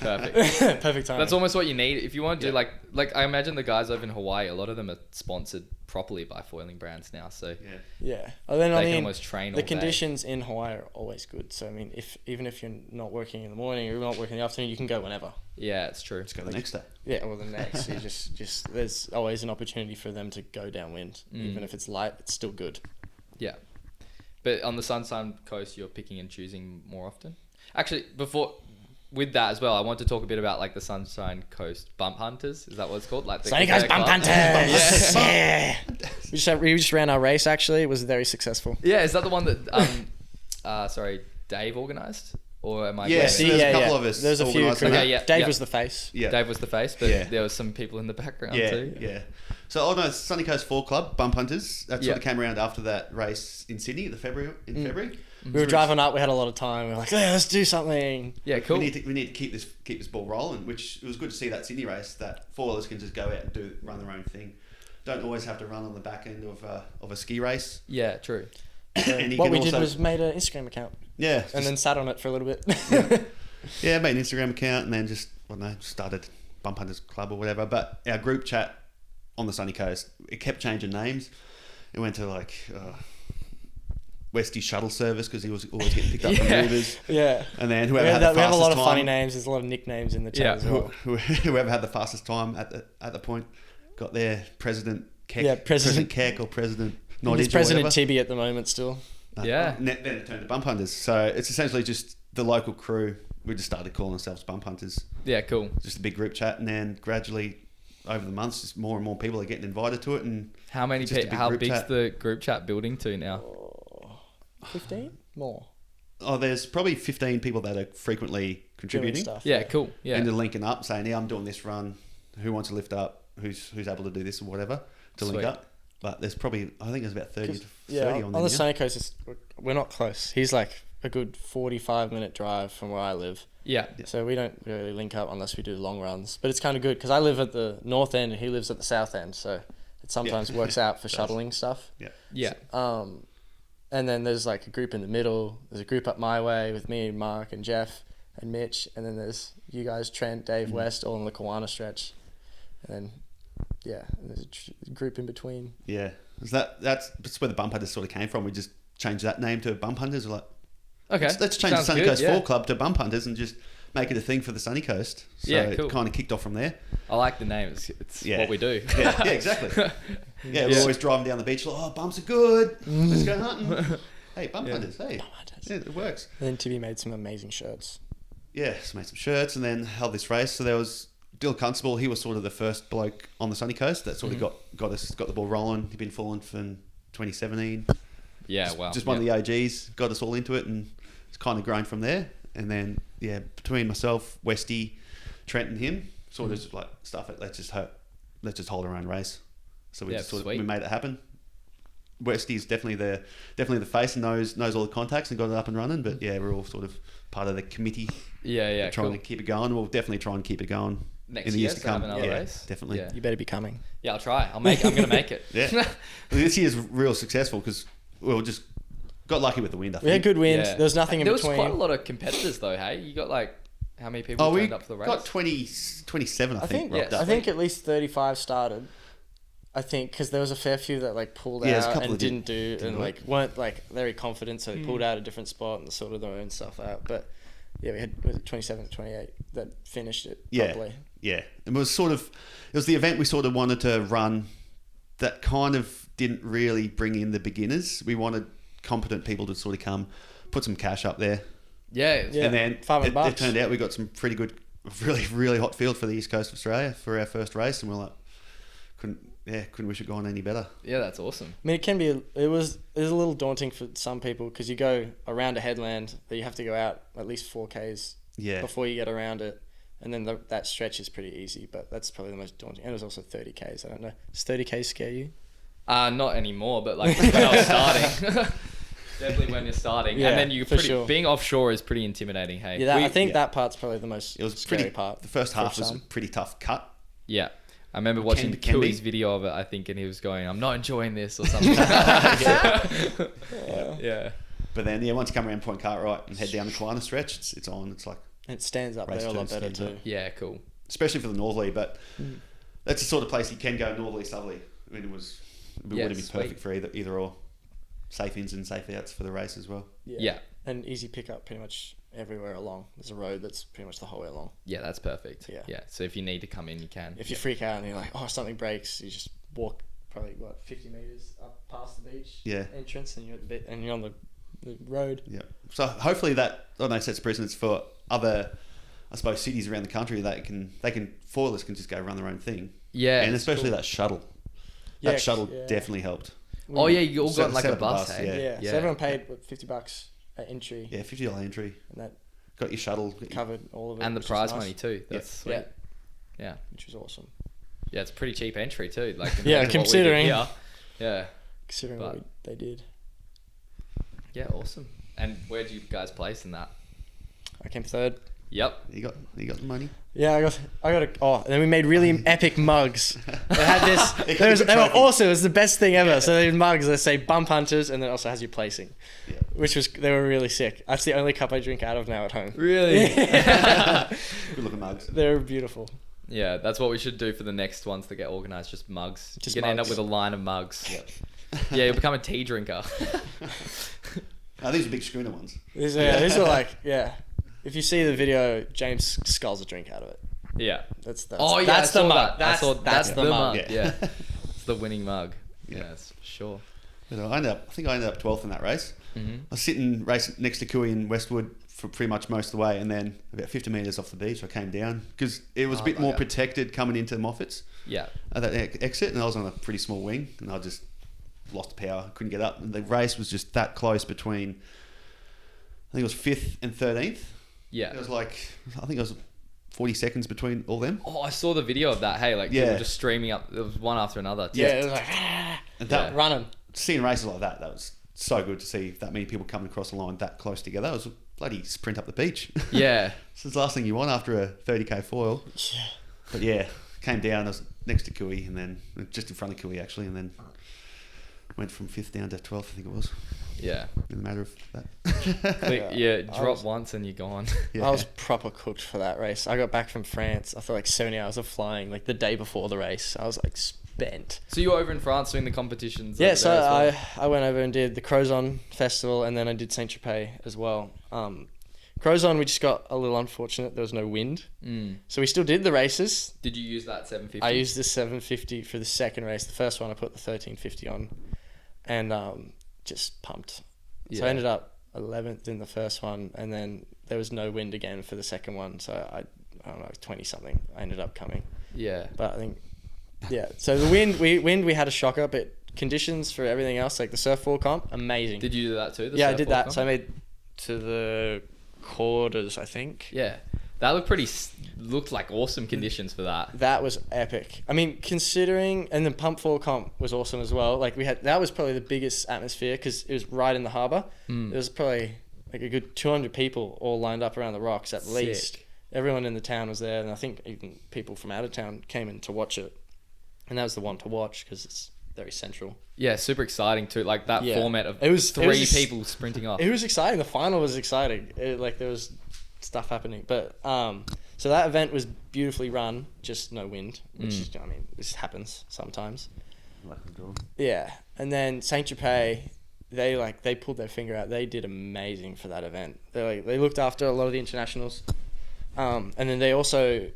Perfect. Perfect time. That's almost what you need if you want to do like I imagine the guys over in Hawaii, a lot of them are sponsored properly by foiling brands now, so Yeah. And then they can almost train all the day. conditions in Hawaii are always good. So I mean, even if you're not working in the morning or you're not working in the afternoon, you can go whenever. Yeah, it's true. Let's go the next day. Yeah, well, the next you just there's always an opportunity for them to go downwind, even if it's light, it's still good. Yeah, but on the Sunshine Coast, you're picking and choosing more often. Actually, with that as well, I want to talk a bit about like the Sunshine Coast Bump Hunters. Is that what it's called? Like the Sunny Coast Bump club? Hunters. Yeah. We just ran our race. Actually, it was very successful. Yeah, is that the one that Dave organised? Or am I? Yeah, getting so it? there's a couple of us There's a few. organised Crew. that. Okay, yeah, Dave yeah. was the face. Yeah. Dave was the face, but Yeah. there was some people in the background Yeah, too. yeah. So, Sunny Coast 4 Club, Bump Hunters, that Yeah. sort of came around after that race in Sydney, February. We were driving up. We had a lot of time. We were like, yeah, let's do something. Yeah, cool. We need to keep this ball rolling, which it was good to see that Sydney race, that four-wheelers can just go out and run their own thing. Don't always have to run on the back end of a ski race. Yeah, true. And you What can we did also- was made an Instagram account Yeah, and then sat on it for a little bit. yeah, made an Instagram account and then just, started Bump Hunters Club or whatever. But our group chat on the Sunny Coast, it kept changing names. It went to like Westy Shuttle Service because he was always getting picked up from Yeah. Ubers. Yeah. And then We whoever had have the a fastest lot of time, funny names. There's a lot of nicknames in the chat Yeah. as well. whoever had the fastest time at the point got their President Keck, Yeah, President- Keck or President It's Noddige or President whatever. Tibby at the moment still. Yeah. Then it turned to Bump Hunters. So it's essentially just the local crew. We just started calling ourselves Bump Hunters. Yeah, cool. Just a big group chat, and then gradually over the months, just more and more people are getting invited to it. And How many? it's just a big How group big's chat. the group chat building to now? 15? More. there's probably 15 people that are frequently Doing contributing stuff. Yeah, cool. Yeah, and they're linking up, saying, "Yeah, I'm doing this run. Who wants to lift up? Who's able to do this or whatever to link Sweet. up?" But there's probably, I think there's about 30 to 30 Yeah, on on there. the now. Sunny Coast, we're not close. He's like a good 45-minute drive from where I live. yeah, So we don't really link up unless we do long runs. But it's kind of good because I live at the north end and he lives at the south end. So it sometimes works out for shuttling stuff. yeah. And then there's like a group in the middle. There's a group up my way with me and Mark and Jeff and Mitch. And then there's you guys, Trent, Dave, West, all in the Kiwana stretch. And then, and there's a group in between. Yeah, that's where the Bump Hunters sort of came from. We just changed that name to Bump Hunters. We're like, Okay. let's change the Sounds Sunny good, Coast yeah. 4 Club to Bump Hunters and just make it a thing for the Sunny Coast. So Yeah, cool. it kind of kicked off from there. I like the name. It's Yeah. what we do. Yeah, exactly. Yeah, we're always driving down the beach like, oh, bumps are good. Let's go hunting. Hey, Bump Hunters, hey. Hunters. Yeah, it works. And then Tibby made some amazing shirts. Yeah, so made some shirts and then held this race. So there was Dill Constable. He was sort of the first bloke on the Sunny Coast that sort of got the ball rolling. He'd been following from 2017. Yeah, wow. Just one of the OGs, got us all into it, and it's kind of grown from there. And then, between myself, Westy, Trent, and him, sort of just like stuff it. Let's just hold our own race. So we Yeah, just sort of, sweet. we made it happen. Westy's definitely the face and knows all the contacts and got it up and running. But yeah, we're all sort of part of the committee. Yeah, trying cool. to keep it going. We'll definitely try and keep it going Next in the year, years to so have come. another Yeah, race? definitely. Yeah. You better be coming. Yeah, I'll try. I'm gonna make it. Yeah. This year's real successful because we just got lucky with the wind. I We had think. good wind. Yeah. There was nothing in There between. was quite a lot of competitors though. Hey, you got like how many people We turned up for the race? got 27, I I think. think rocked up. I think at least 35 started. I think because there was a fair few that like pulled Yeah, there's a out couple and that didn't do didn't and work. like weren't like very confident, so they pulled out a different spot and sorted their own stuff out. But we had, was it 27 to 28 that finished it Yeah. properly. Yeah. It was the event we sort of wanted to run that kind of didn't really bring in the beginners. We wanted competent people to sort of come, put some cash up there. Yeah. Yeah. And then $500. it turned out we got some pretty good, really, really hot field for the East Coast of Australia for our first race. And we're like, couldn't wish it gone any better. Yeah, that's awesome. I mean, it was a little daunting for some people because you go around a headland that you have to go out at least 4Ks Yeah. before you get around it. And then that stretch is pretty easy, but that's probably the most daunting. And it was also 30Ks. I don't know. Does 30Ks scare you? Not anymore, but like when I was starting. Definitely when you're starting. Yeah, and then you for sure. being offshore is pretty intimidating, hey? Yeah, I think that part's probably the most It was scary pretty. part. The first half for was a some. pretty tough cut. Yeah. I remember watching Can be. Kiwi's video of it, I think, and he was going, I'm not enjoying this or something. Yeah. But then, once you come around Point Cartwright and head down the Kiwana stretch, it's on. It's like, It stands up Race there a lot turns better stands too. up. Yeah, cool. especially for the northerly. But that's the sort of place you can go northerly, southerly. I mean, it would have been sweet. perfect for either or. Safe ins and safe outs for the race as well. Yeah. And easy pickup pretty much everywhere along. There's a road that's pretty much the whole way along. Yeah, that's perfect. Yeah. Yeah. So if you need to come in, you can. If you freak out and you're like, oh, something breaks, you just walk probably 50 meters up past the beach entrance, and you're at the bit, and you're on the road. Yeah. So hopefully that sets precedence for other, I suppose, cities around the country that foilers can just go run their own thing. Yeah. And it's especially cool. that shuttle. Yeah, That shuttle yeah. definitely helped. Oh yeah, you all Set- got like set a up bus, the bus, hey? Yeah. So everyone paid $50 at entry, Yeah, $50 entry. and that Got your shuttle. got your- covered all of it. And the which was prize nice. money too. That's sweet. Yeah, Yeah. which was awesome. Yeah, it's pretty cheap entry too. Like Yeah, compared to what we did considering. here. Yeah. Considering But- what they did. Yeah, awesome. And where do you guys place in that? I came third. Yep. You got the money. Yeah, I got and then we made really epic mugs. They had this. It They could be were trophy. awesome. It was the best thing ever. So they had mugs that say bump hunters, and then also has your placing, Yeah. they were really sick. That's the only cup I drink out of now at home. Really? Good looking mugs. They're beautiful. Yeah, that's what we should do for the next ones that get organised. Just mugs. Just You're gonna end up mugs. with a line of mugs. Yeah, you'll become a tea drinker. These are big schooner ones. These are like, if you see the video, James sculls a drink out of it. Yeah. That's Oh yeah, that's I the saw mug. that. I saw That's the mug. Yeah. Yeah. It's the winning mug. Yeah. Yeah, it's for sure. But I think I ended up 12th in that race. Mm-hmm. I was sitting racing next to Cooey in Westwood for pretty much most of the way, and then about 50 metres off the beach I came down because it was a bit more protected coming into Moffats Yeah. at that exit, and I was on a pretty small wing, and I just lost power, couldn't get up, and the race was just that close between, I think it was 5th and 13th. Yeah. It was like, I think it was 40 seconds between all them. Oh, I saw the video of that. Hey, like Yeah. people just streaming up. It was one after another. Yeah, it was like And that, running. seeing races like that was so good to see that many people coming across the line that close together. It was a bloody sprint up the beach. Yeah. This is the last thing you want after a 30k foil. Yeah. But yeah, came down. I was next to Cooey, and then just in front of Cooey actually, and then went from 5th down to 12th. I think it was Yeah. in the matter of that. Click, Yeah. yeah. I Drop was- once and you're gone. Yeah. I was proper cooked for that race. I got back from France after like 70 hours of flying, like the day before the race. I was like spent. So you were over in France doing the competitions. Yeah, over so there as well? I went over and did the Crozon festival, and then I did Saint Tropez as well. Crozon, we just got a little unfortunate. There was no wind, so we still did the races. Did you use that 750? I used the 750 for the second race. The first one I put the 1350 on, and just pumped. So I Yeah. ended up 11th in the first one, and then there was no wind again for the second one. So I don't know, 20 something. I ended up coming, Yeah. but I think So the wind we had a shocker, but conditions for everything else, like the surfboard comp, amazing. Did you do that too? I did that. surfboard So I comp? made to the quarters, I think. Yeah. That looked looked like awesome conditions for that. That was epic. I mean, considering, and the pump four comp was awesome as well. Like that was probably the biggest atmosphere because it was right in the harbour. There was probably like a good 200 people all lined up around the rocks at least. Sick. Everyone in the town was there, and I think even people from out of town came in to watch it. And that was the one to watch because it's very central. Yeah, super exciting too. Like that Yeah. format of It was three people sprinting off. It was exciting. The final was exciting. Like there was stuff happening, but so that event was beautifully run. Just no wind, which is, I mean, this happens sometimes. Yeah, and then Saint Tropez, they pulled their finger out. They did amazing for that event. They looked after a lot of the internationals, and then they also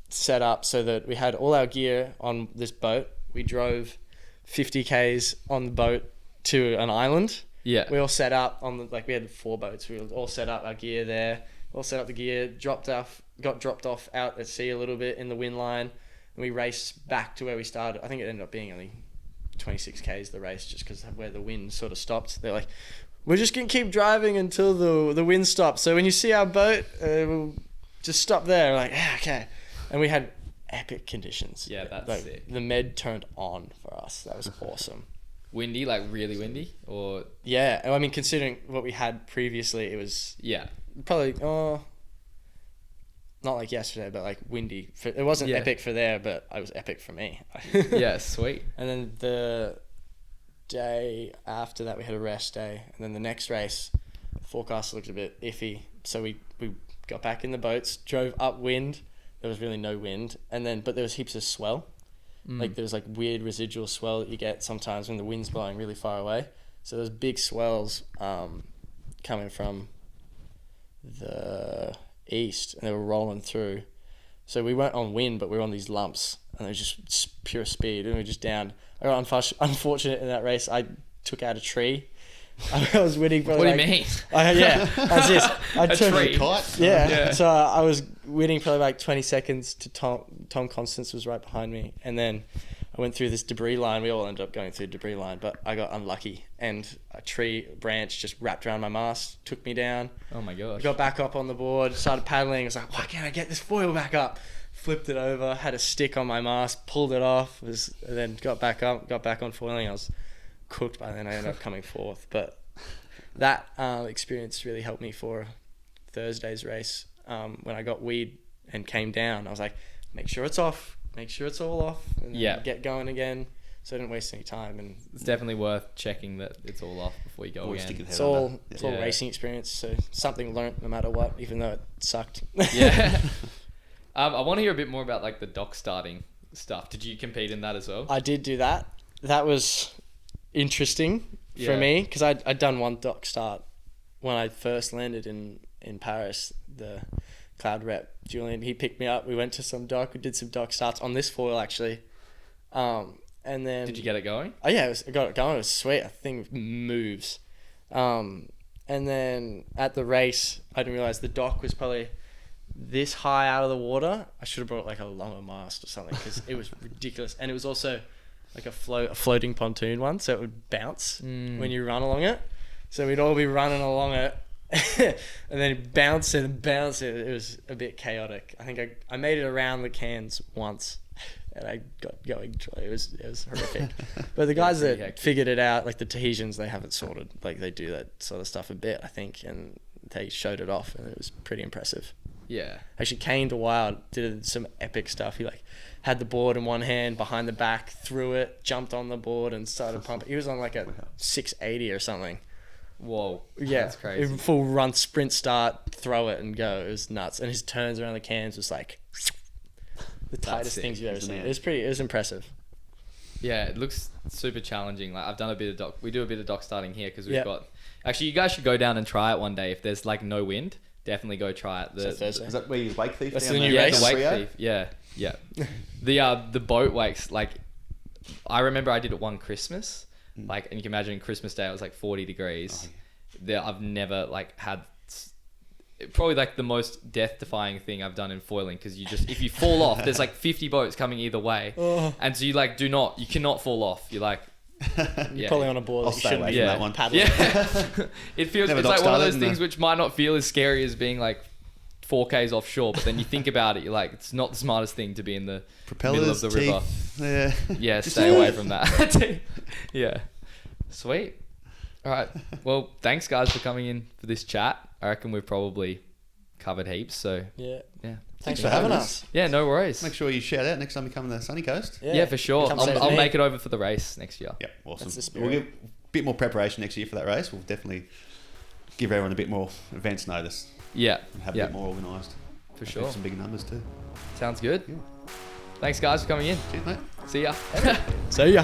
set up so that we had all our gear on this boat. We drove 50 k's on the boat to an island. Yeah. We all set up on we had 4 boats. We all set up our gear there. All set up the gear. Got dropped off out at sea a little bit in the wind line, and we raced back to where we started. I think it ended up being only 26 k's the race, just because where the wind sort of stopped. They're like, we're just gonna keep driving until the wind stops. So when you see our boat, we'll just stop there. We're like, yeah, okay. And we had epic conditions. Yeah, that's sick. The med turned on for us. That was awesome. Windy, like really windy, or Yeah, I mean, considering what we had previously, it was yeah, probably not like yesterday, but like windy. It wasn't epic for there, but it was epic for me. yeah, sweet. And then the day after that, we had a rest day, and then the next race, the forecast looked a bit iffy, so we got back in the boats, drove upwind. There was really no wind, but there was heaps of swell. Like there was like weird residual swell that you get sometimes when the wind's blowing really far away. So there's big swells coming from the east, and they were rolling through. So we weren't on wind, but we were on these lumps, and it was just pure speed, and we were just down. I got unfortunate in that race. I took out a tree. I was winning probably. What do you mean? That's this. A tree? Kite? Yeah. So I was winning probably like 20 seconds to Tom Constance was right behind me, and then I went through this debris line. We all ended up going through debris line, but I got unlucky, and a tree branch just wrapped around my mast, took me down. Oh my gosh. Got back up on the board, started paddling. I was like, why can't I get this foil back up? Flipped it over, had a stick on my mast, pulled it off, and then got back up, got back on foiling. I was cooked by then. I ended up coming 4th, but that experience really helped me for Thursday's race. When I got weed and came down, I was like, make sure it's off, make sure it's all off, and then get going again, so I didn't waste any time. And it's definitely worth checking that it's all off before you go again. It's all racing experience, so something learnt no matter what, even though it sucked. Yeah. I want to hear a bit more about like the dock starting stuff. Did you compete in that as well? I did do that. That was interesting for me, because I'd done one dock start when I first landed in Paris. The cloud rep Julian, he picked me up. We went to some dock. We did some dock starts on this foil actually, and then did you get it going? Oh yeah, I got it going. It was sweet. I think moves, and then at the race, I didn't realize the dock was probably this high out of the water. I should have brought like a longer mast or something, because it was ridiculous, and it was also like a floating pontoon one, so it would bounce when you run along it. So we'd all be running along it, and then bounce it. It was a bit chaotic. I think I made it around the cans once, and I got going. It was horrific. But the guys that figured it out, like the Tahitians, they have it sorted. Like they do that sort of stuff a bit, I think, and they showed it off, and it was pretty impressive. Yeah. Actually, Kane to Wild did some epic stuff. He like had the board in one hand, behind the back, threw it, jumped on the board, and started pumping. He was on like a 680 or something. Whoa. Yeah, That's crazy. Full run, sprint, start, throw it, and go. It was nuts. And his turns around the cans was like the tightest things you've ever seen. It was impressive. Yeah, it looks super challenging. Like I've done a bit of dock. We do a bit of dock starting here because we've got. Actually, you guys should go down and try it one day. If there's like no wind, definitely go try it. So Thursday. Is that where you wake thief? That's down the new there? race? The wake thief. Yeah. The boat wakes, like I remember I did it one Christmas, like, and you can imagine Christmas Day it was like 40 degrees. I've never like had probably like the most death defying thing I've done in foiling, because you just, if you fall off, there's like 50 boats coming either way, and so you like you cannot fall off. You're like, You're probably on a board. I'll that you stay shouldn't away be from that one. paddling. Yeah. It feels, Never it's like dock one of started, those no. things which might not feel as scary as being like 4Ks offshore, but then you think about it, you're like, it's not the smartest thing to be in the middle of the river. Yeah. Yeah, stay away from that. Yeah. Sweet. All right. Well, thanks guys for coming in for this chat. I reckon we've probably covered heaps. So Yeah. yeah. Thanks for having us. Yeah, no worries. Make sure you shout out next time you come to the sunny coast. Yeah, for sure. Come save I'll me. make it over for the race next year. Yeah, awesome. That's the spirit. We'll give a bit more preparation next year for that race. We'll definitely give everyone a bit more advance notice Yeah. and have a Yeah. bit more organised. For sure. Some bigger numbers too. Sounds good. Yeah. Thanks guys for coming in. Cheers, mate. See ya. See ya.